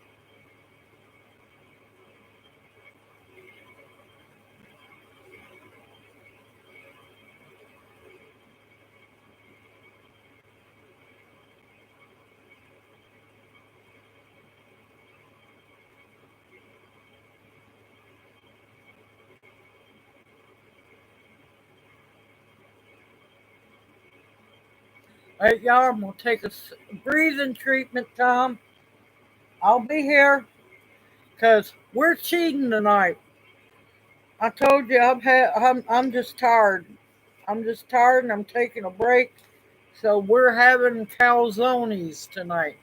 Hey, y'all, I'm going to take a breathing treatment, Tom. I'll be here because we're cheating tonight. I told you I'm just tired. I'm just tired and I'm taking a break. So we're having calzones tonight,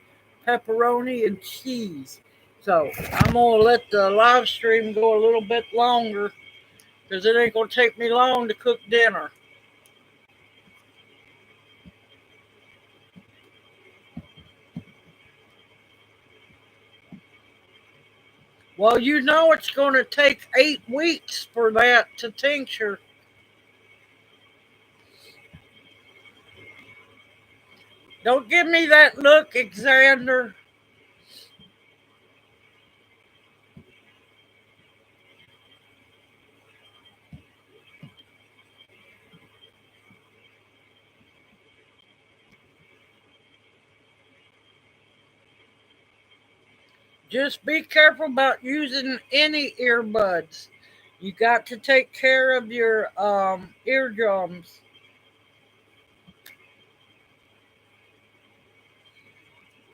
pepperoni and cheese. So I'm gonna let the live stream go a little bit longer because it ain't gonna take me long to cook dinner. Well, you know it's gonna take 8 weeks for that to tincture. Don't give me that look, Xander. Just be careful about using any earbuds. You got to take care of your eardrums.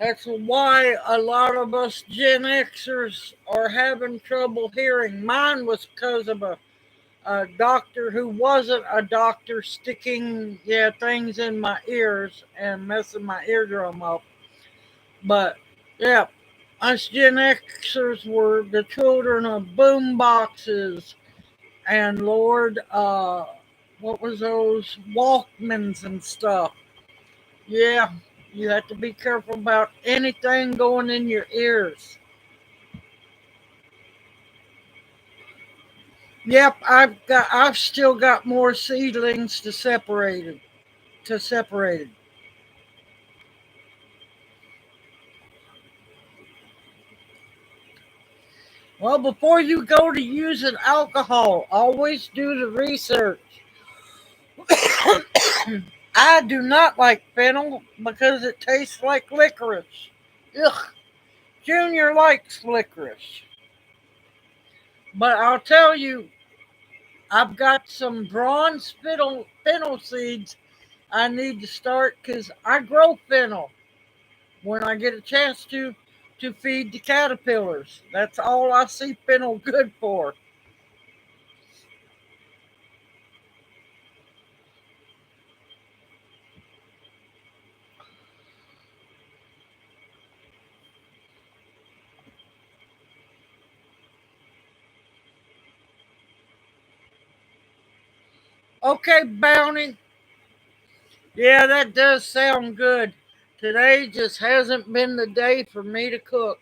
That's why a lot of us Gen Xers are having trouble hearing. Mine was because of a doctor who wasn't a doctor sticking things in my ears and messing my eardrum up. But yeah, us Gen Xers were the children of boom boxes and Lord, what was those Walkmans and stuff? Yeah, you have to be careful about anything going in your ears. Yep, I've still got more seedlings to separate. Well, before you go to using alcohol, always do the research. I do not like fennel because it tastes like licorice. Ugh, Junior likes licorice. But I'll tell you, I've got some bronze fennel seeds I need to start because I grow fennel when I get a chance to feed the caterpillars. That's all I see fennel good for. Okay, Bounty. Yeah, that does sound good. Today just hasn't been the day for me to cook.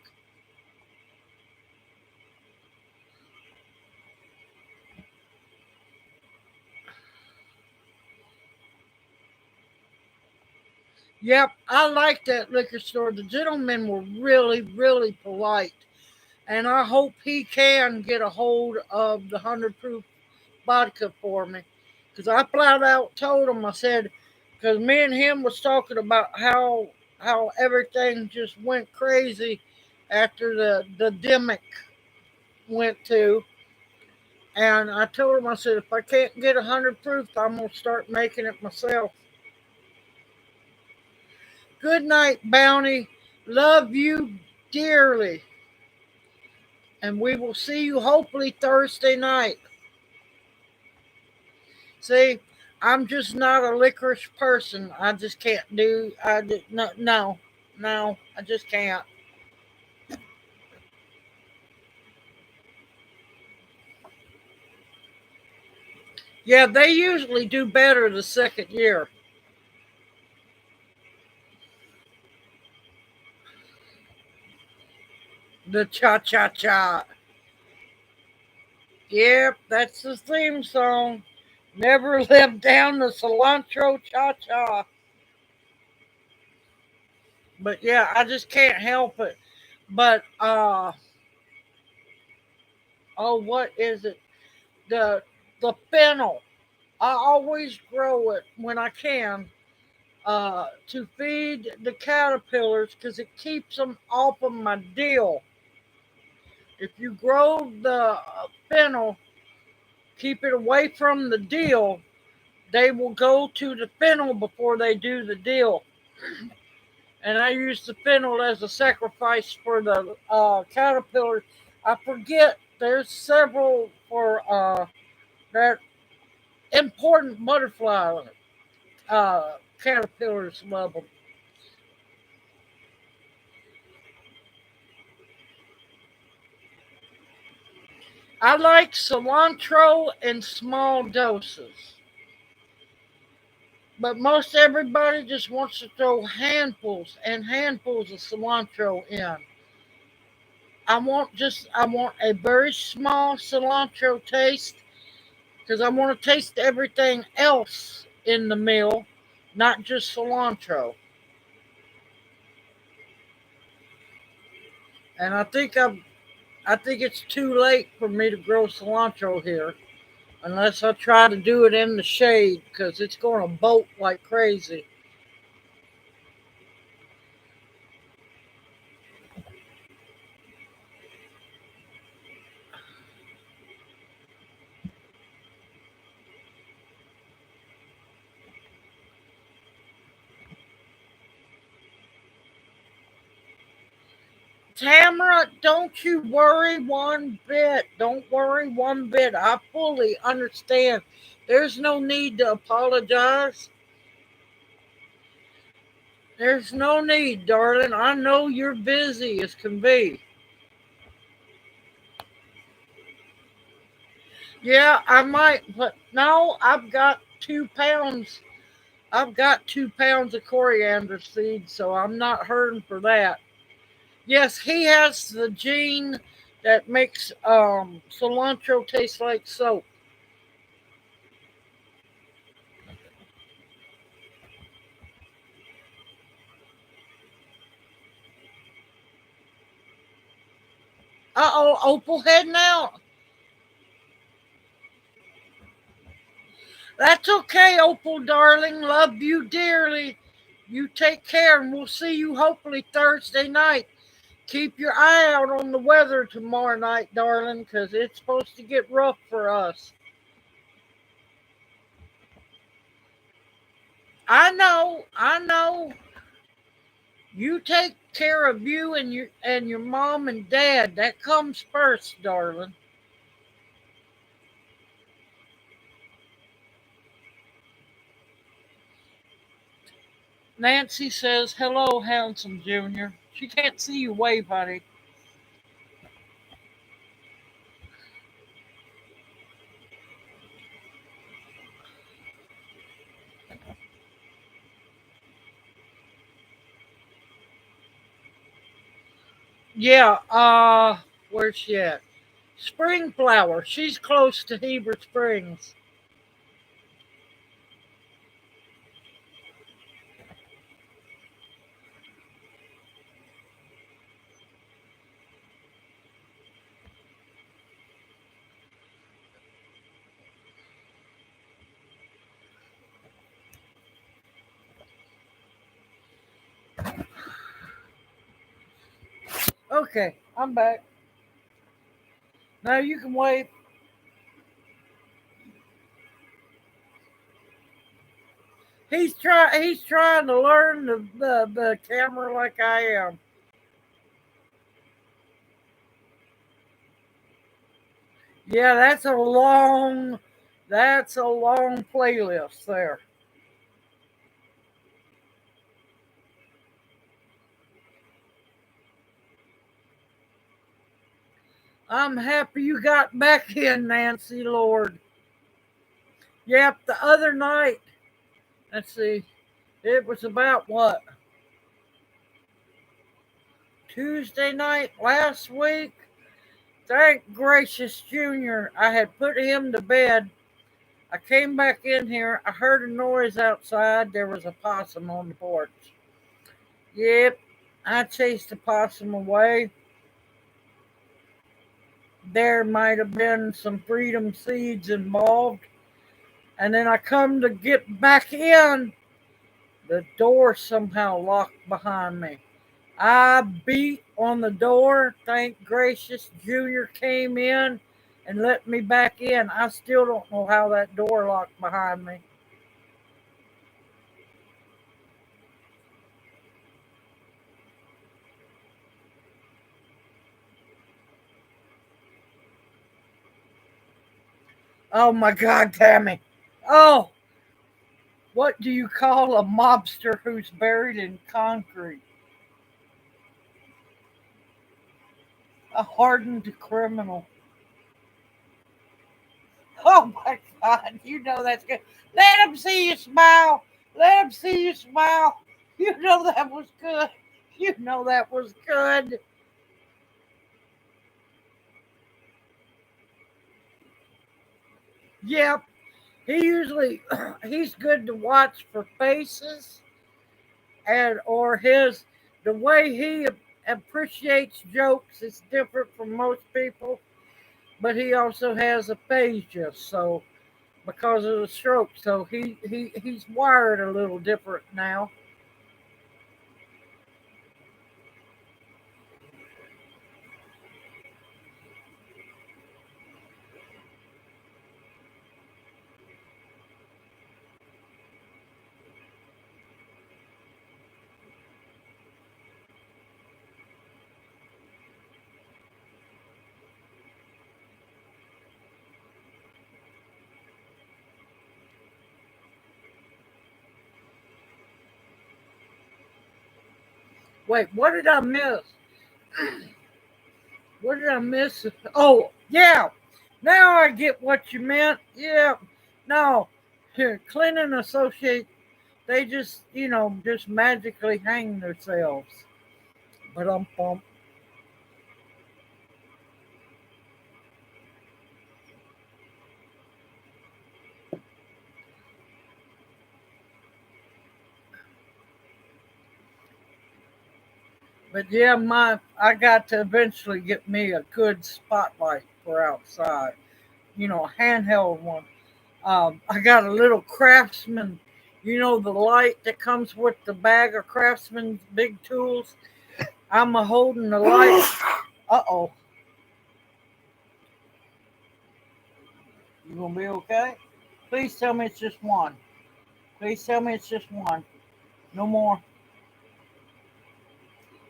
Yep, I like that liquor store. The gentlemen were really, really polite. And I hope he can get a hold of the 100 proof vodka for me. Because I flat out told him, I said, because me and him was talking about how everything just went crazy after the demic went to. And I told him, I said, if I can't get 100 proof, I'm going to start making it myself. Good night, Bounty. Love you dearly. And we will see you hopefully Thursday night. See, I'm just not a licorice person. I just can't do. No, no, no. I just can't. Yeah, they usually do better the second year. The cha cha cha. Yep, that's the theme song. Never live down the cilantro cha cha. But yeah, I just can't help it. But oh, what is it? The the fennel. I always grow it when I can to feed the caterpillars because it keeps them off of my deal. If you grow the fennel, keep it away from the deal, they will go to the fennel before they do the deal. And I use the fennel as a sacrifice for the caterpillars. I forget there's several for that important butterfly caterpillars love them. I like cilantro in small doses, but most everybody just wants to throw handfuls and handfuls of cilantro in. I want a very small cilantro taste because I want to taste everything else in the meal, not just cilantro. And I think it's too late for me to grow cilantro here unless I try to do it in the shade because it's going to bolt like crazy. Tamara, don't you worry one bit. Don't worry one bit. I fully understand. There's no need to apologize. There's no need, darling. I know you're busy as can be. Yeah, I might, but no, I've got 2 pounds of coriander seeds, so I'm not hurting for that. Yes, he has the gene that makes cilantro taste like soap. Uh oh, Opal heading out. That's okay, Opal darling. Love you dearly. You take care, and we'll see you hopefully Thursday night. Keep your eye out on the weather tomorrow night, darling, because it's supposed to get rough for us. I know. You take care of you and your mom and dad. That comes first, darling. Nancy says, "Hello, handsome Junior." She can't see you wave, honey. Yeah, where's she at? Spring Flower. She's close to Heber Springs. Okay, I'm back. Now you can wave. He's trying to learn the camera like I am. Yeah, that's a long playlist there. I'm happy you got back in, Nancy Lord. Yep, the other night, let's see, it was about what? Tuesday night last week? Thank gracious, Junior, I had put him to bed. I came back in here. I heard a noise outside. There was a possum on the porch. Yep, I chased the possum away. There might have been some freedom seeds involved. And then I come to get back in. The door somehow locked behind me. I beat on the door. Thank gracious, Junior came in and let me back in. I still don't know how that door locked behind me. Oh my God, Tammy. Oh, what do you call a mobster who's buried in concrete? A hardened criminal. Oh my God, you know that's good. Let him see you smile. Let him see you smile. You know that was good. You know that was good. Yep, he usually he's good to watch for faces and or his the way he appreciates jokes is different from most people, but he also has aphasia, so because of the stroke, so he's wired a little different now. Wait, what did I miss? What did I miss? Oh, yeah. Now I get what you meant. Yeah. No. Here, Clinton Associate, they just, just magically hang themselves. But but yeah, I got to eventually get me a good spotlight for outside. A handheld one. I got a little Craftsman. The light that comes with the bag of Craftsman's big tools. I'm a holding the light. Uh-oh. You gonna be okay? Please tell me it's just one. Please tell me it's just one. No more.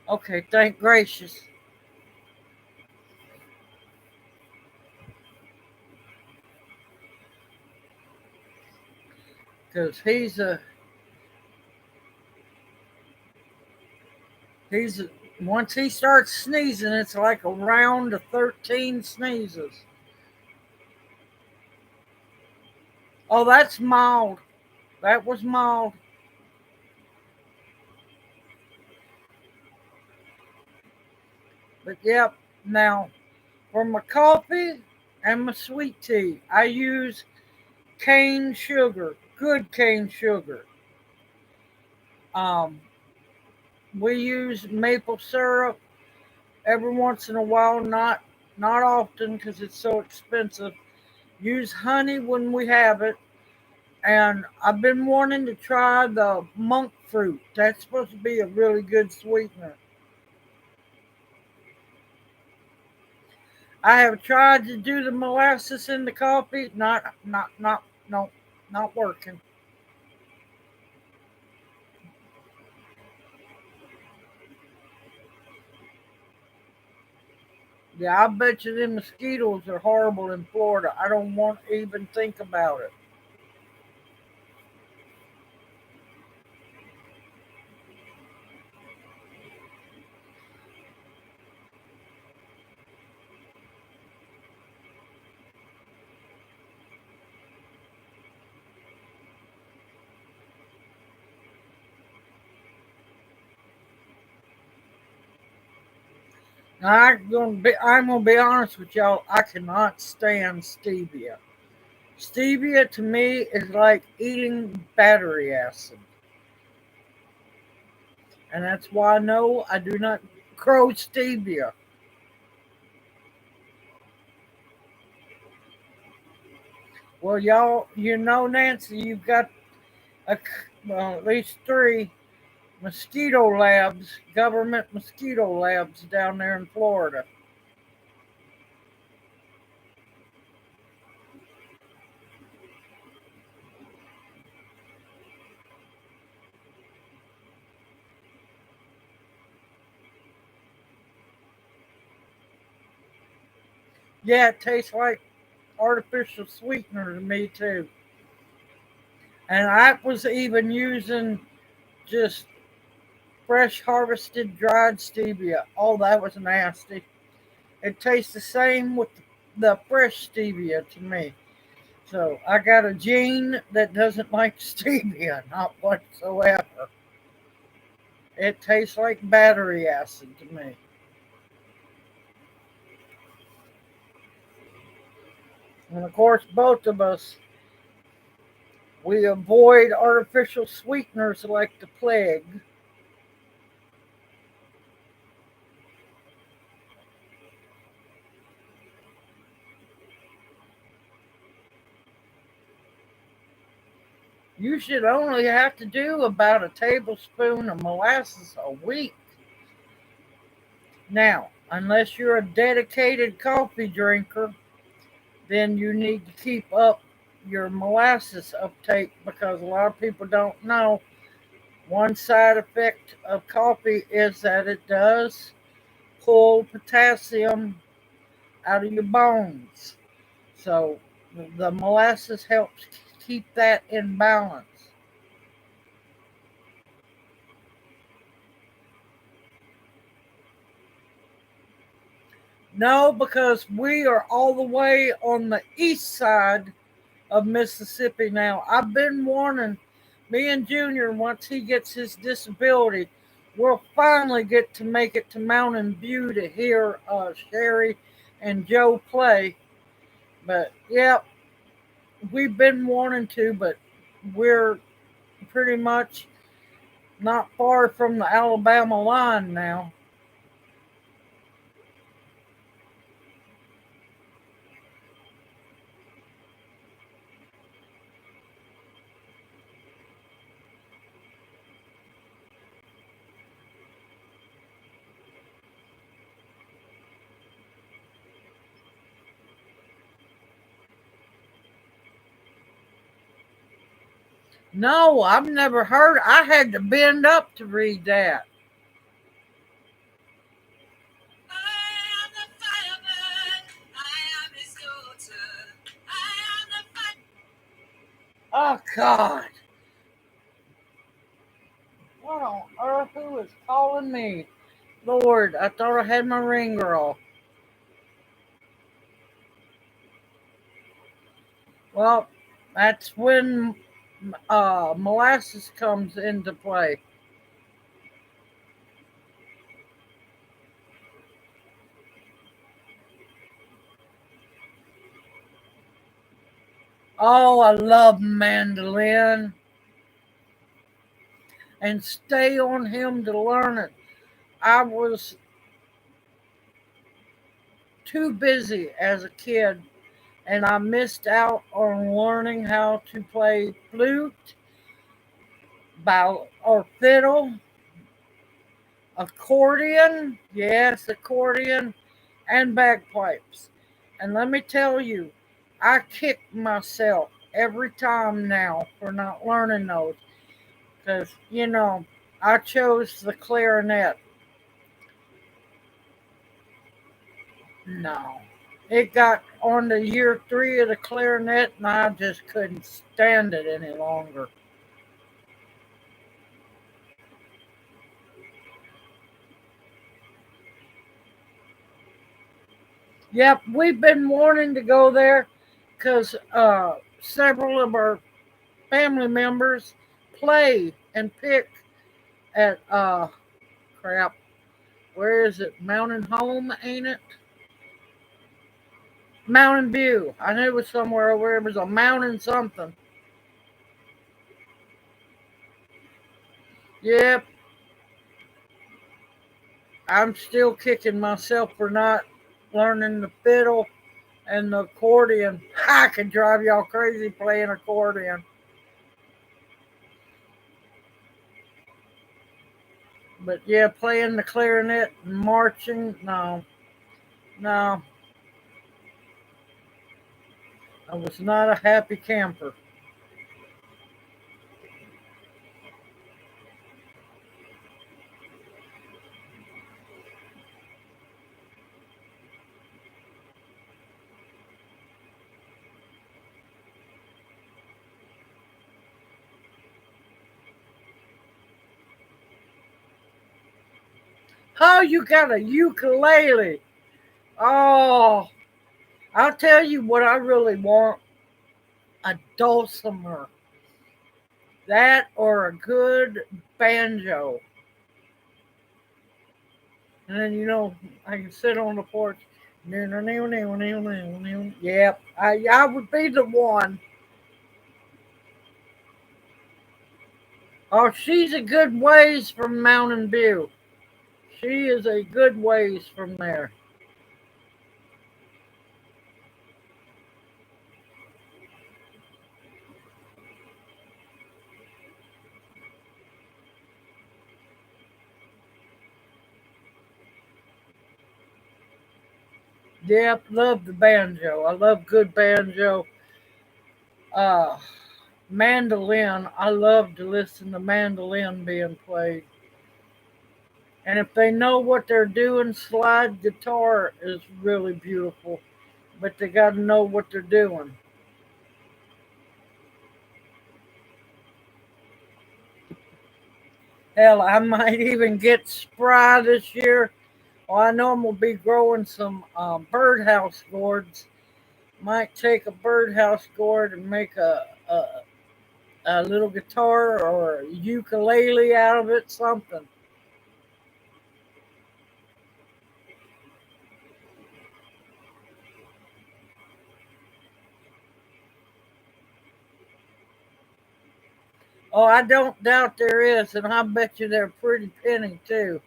Okay, thank gracious. Because once he starts sneezing, it's like a round of 13 sneezes. Oh, that's mild. That was mild. But yep, now for my coffee and my sweet tea, I use cane sugar, good cane sugar. Um, we use maple syrup every once in a while, not often because it's so expensive. Use honey when we have it, and I've been wanting to try the monk fruit. That's supposed to be a really good sweetener. I have tried to do the molasses in the coffee. No, not working. Yeah, I bet you the mosquitoes are horrible in Florida. I don't want to even think about it. I'm gonna be honest with y'all. I cannot stand stevia. Stevia to me is like eating battery acid, and that's why no, I do not grow stevia. Well, y'all, Nancy, you've got a, well, at least three mosquito labs, government mosquito labs down there in Florida. Yeah, it tastes like artificial sweetener to me too. And I was even using just fresh harvested dried stevia. Oh, that was nasty. It tastes the same with the fresh stevia to me. So I got a gene that doesn't like stevia, not whatsoever. It tastes like battery acid to me. And of course, both of us, we avoid artificial sweeteners like the plague. You should only have to do about a tablespoon of molasses a week. Now, unless you're a dedicated coffee drinker, then you need to keep up your molasses uptake because a lot of people don't know one side effect of coffee is that it does pull potassium out of your bones. So the molasses helps keep that in balance. No, because we are all the way on the east side of Mississippi now. I've been warning me and Junior, once he gets his disability, we'll finally get to make it to Mountain View to hear Sherry and Joe play. But yeah, we've been wanting to, but we're pretty much not far from the Alabama line now. No, I've never heard. I had to bend up to read that. Oh God! What on earth? Who is calling me? Lord, I thought I had my ring girl. Well, that's when molasses comes into play. Oh, I love mandolin and stay on him to learn it. I was too busy as a kid and I missed out on learning how to play flute, or fiddle, accordion, yes, accordion, and bagpipes. And let me tell you, I kick myself every time now for not learning those because, I chose the clarinet. No. It got on to year three of the clarinet and I just couldn't stand it any longer. Yep, we've been wanting to go there because several of our family members play and pick at crap. Where is it? Mountain Home, ain't it? Mountain View. I knew it was somewhere over there. It was a mountain something. Yep, I'm still kicking myself for not learning the fiddle and the accordion. I could drive y'all crazy playing accordion. But yeah, playing the clarinet and marching, no, no, I was not a happy camper. Oh, you got a ukulele. Oh, I'll tell you what I really want, a dulcimer. That or a good banjo. And then, I can sit on the porch. Yep, I would be the one. Oh, she's a good ways from Mountain View. She is a good ways from there. Yep, love the banjo. I love good banjo. Uh, Mandolin. I love to listen to mandolin being played. And if they know what they're doing, slide guitar is really beautiful. But they got to know what they're doing. Hell, I might even get spry this year Well, I know I'm gonna be growing some birdhouse gourds. Might take a birdhouse gourd and make a little guitar or a ukulele out of it, something. Oh, I don't doubt there is, and I bet you they're pretty penny too.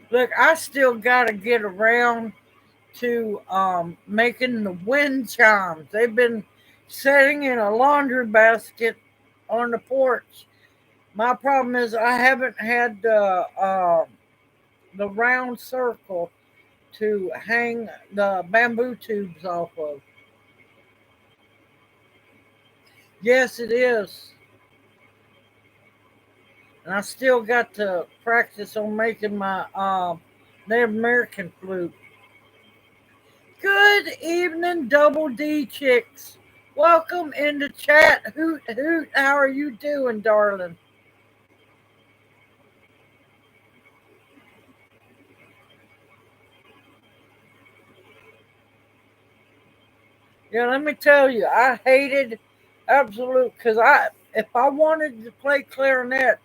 Look, I still got to get around to making the wind chimes. They've been sitting in a laundry basket on the porch. My problem is I haven't had the round circle to hang the bamboo tubes off of. Yes, it is. And I still got to practice on making my Native American flute. Good evening, Double D chicks. Welcome in the chat. Hoot hoot. How are you doing, darling? Yeah, let me tell you, I hated absolute because if I wanted to play clarinet,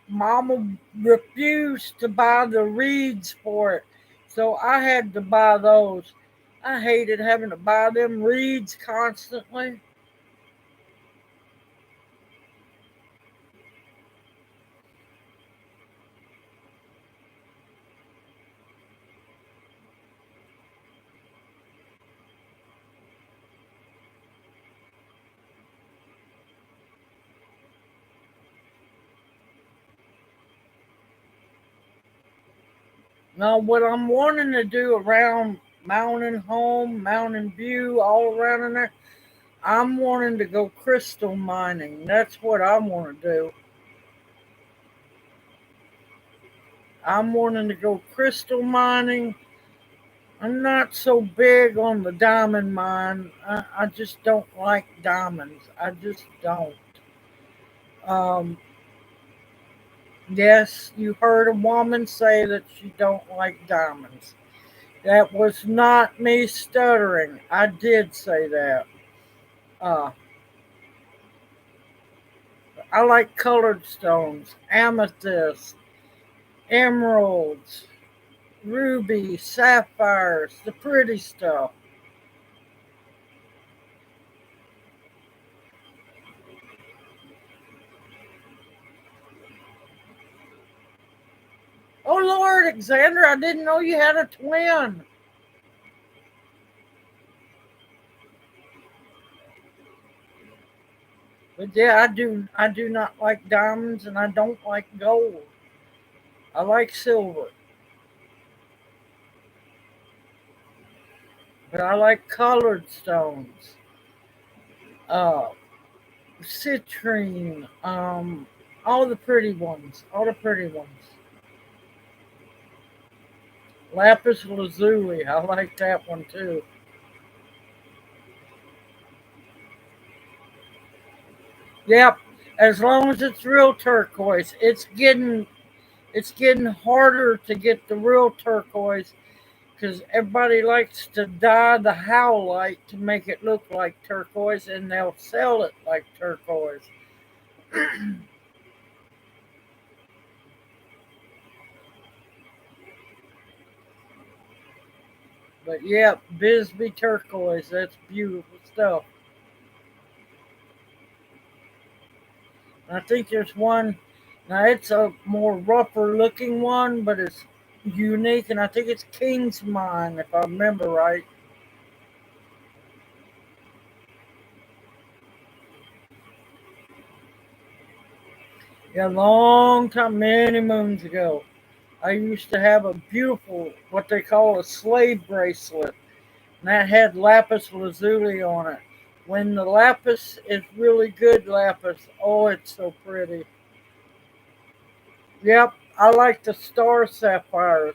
Mama refused to buy the reeds for it, so I had to buy those. I hated having to buy them reeds constantly. Now, what I'm wanting to do around Mountain Home, Mountain View, all around in there, I'm wanting to go crystal mining. That's what I want to do. I'm wanting to go crystal mining. I'm not so big on the diamond mine. I just don't like diamonds. I just don't. Um, yes, you heard a woman say that she don't like diamonds. That was not me stuttering. I did say that. Uh, I like colored stones, amethyst, emeralds, rubies, sapphires, the pretty stuff. Oh Lord, Alexander, I didn't know you had a twin. But yeah, I do not like diamonds and I don't like gold. I like silver. But I like colored stones. Uh citrine, all the pretty ones. All the pretty ones. Lapis lazuli, I like that one too. Yep. As long as it's real turquoise. It's getting harder to get the real turquoise because everybody likes to dye the howlite to make it look like turquoise and they'll sell it like turquoise. But yeah, Bisbee turquoise, that's beautiful stuff. I think there's one, now it's a more rougher looking one, but it's unique, and I think it's King's Mine, if I remember right. Yeah, a long time, many moons ago. I used to have a beautiful, what they call a slave bracelet, and that had lapis lazuli on it. When the lapis is really good lapis, oh, it's so pretty. Yep, I like the star sapphires.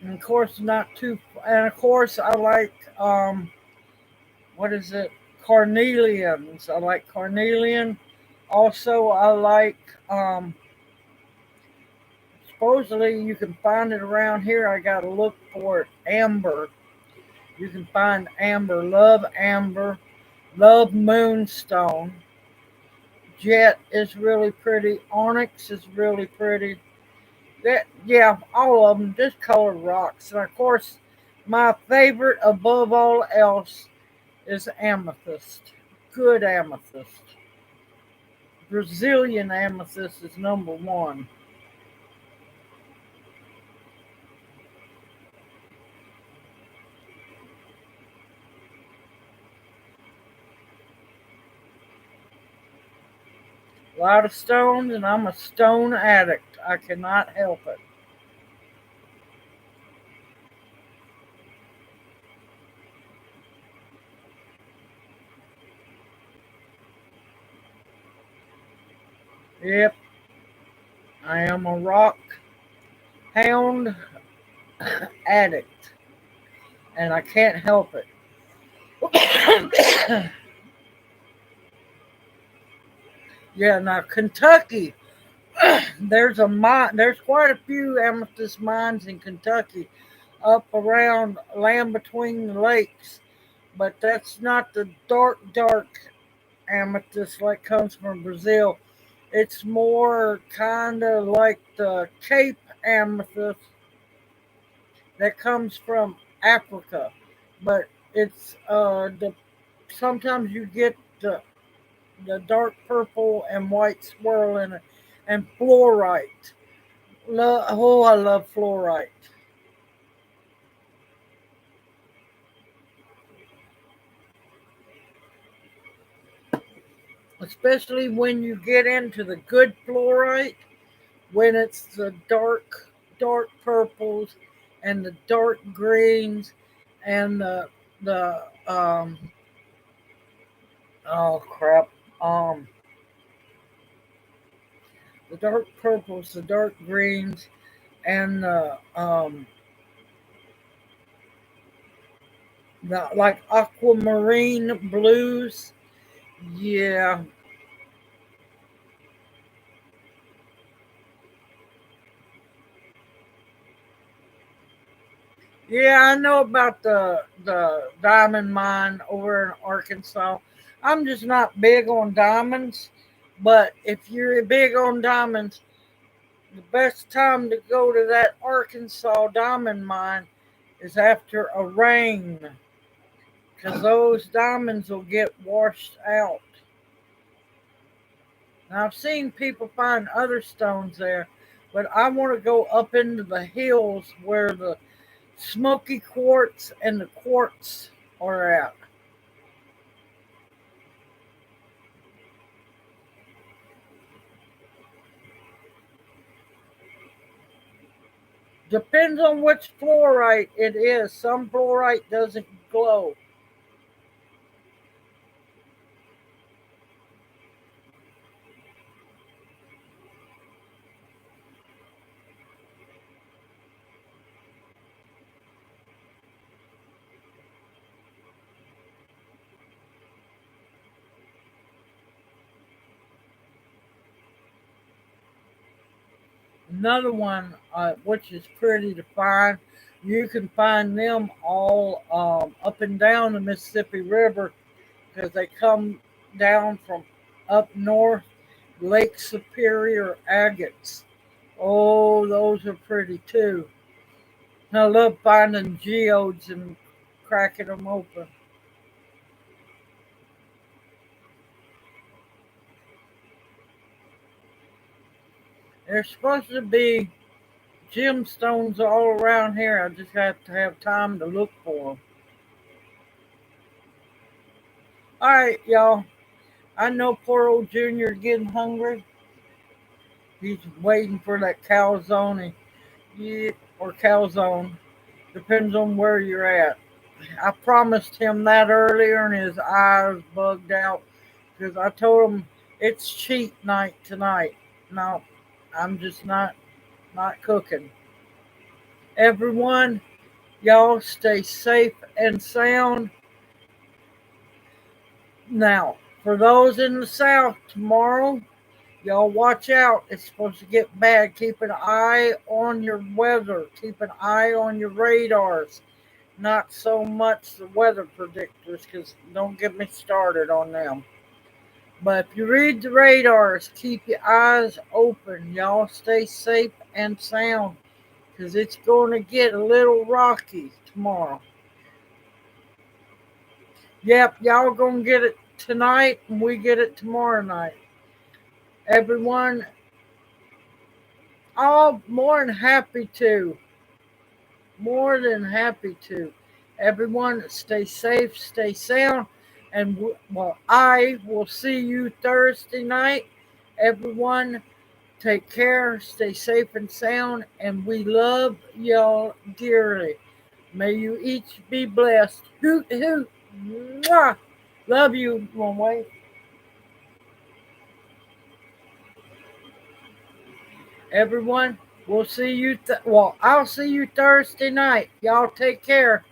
And of course, not too, and of course, I like, what is it carnelians. I like carnelian. Also, I like, supposedly you can find it around here. I got to look for it. Amber. You can find amber. Love amber. Love moonstone. Jet is really pretty. Onyx is really pretty. Yeah, all of them, just colored rocks. And of course, my favorite above all else is amethyst. Good amethyst. Brazilian amethyst is number one. A lot of stones, and I'm a stone addict. I cannot help it. Yep, I am a rock hound addict, and I can't help it. Yeah, now Kentucky, there's a mine. There's quite a few amethyst mines in Kentucky, up around land between the lakes. But that's not the dark amethyst like comes from Brazil. It's more kind of like the Cape amethyst that comes from Africa. But it's the sometimes you get the dark purple and white swirl in it, and fluorite. Oh, I love fluorite. Especially when you get into the good fluorite, when it's the dark purples and the dark greens and the oh crap, um the dark purples, the dark greens, and the like aquamarine blues. Yeah, yeah, I know about the diamond mine over in Arkansas. I'm just not big on diamonds, but if you're big on diamonds, the best time to go to that Arkansas diamond mine is after a rain, because those diamonds will get washed out. Now, I've seen people find other stones there, but I want to go up into the hills where the smoky quartz and the quartz are at. Depends on which fluorite it is. Some fluorite doesn't glow. Another one, which is pretty to find, you can find them all up and down the Mississippi River because they come down from up north, Lake Superior agates. Oh, those are pretty too. I love finding geodes and cracking them open. There's supposed to be gemstones all around here. I just have to have time to look for them. All right, y'all. I know poor old Junior getting hungry. He's waiting for that calzone, yeah, or calzone. Depends on where you're at. I promised him that earlier, and his eyes bugged out because I told him it's cheat night tonight. No, I'm just not cooking. Everyone, y'all stay safe and sound. Now, for those in the south, tomorrow, y'all watch out. It's supposed to get bad. Keep an eye on your weather. Keep an eye on your radars. Not so much the weather predictors, because don't get me started on them. But if you read the radars, keep your eyes open. Y'all stay safe and sound, because it's going to get a little rocky tomorrow. Yep, y'all going to get it tonight, and we get it tomorrow night. Everyone, all more than happy to. More than happy to. Everyone, stay safe, stay sound, and well, I will see you Thursday night. Everyone, take care, stay safe and sound, and we love y'all dearly. May you each be blessed. Hoot hoot. Mwah. Love you, one way. Everyone, we'll see you. I'll see you Thursday night. Y'all take care.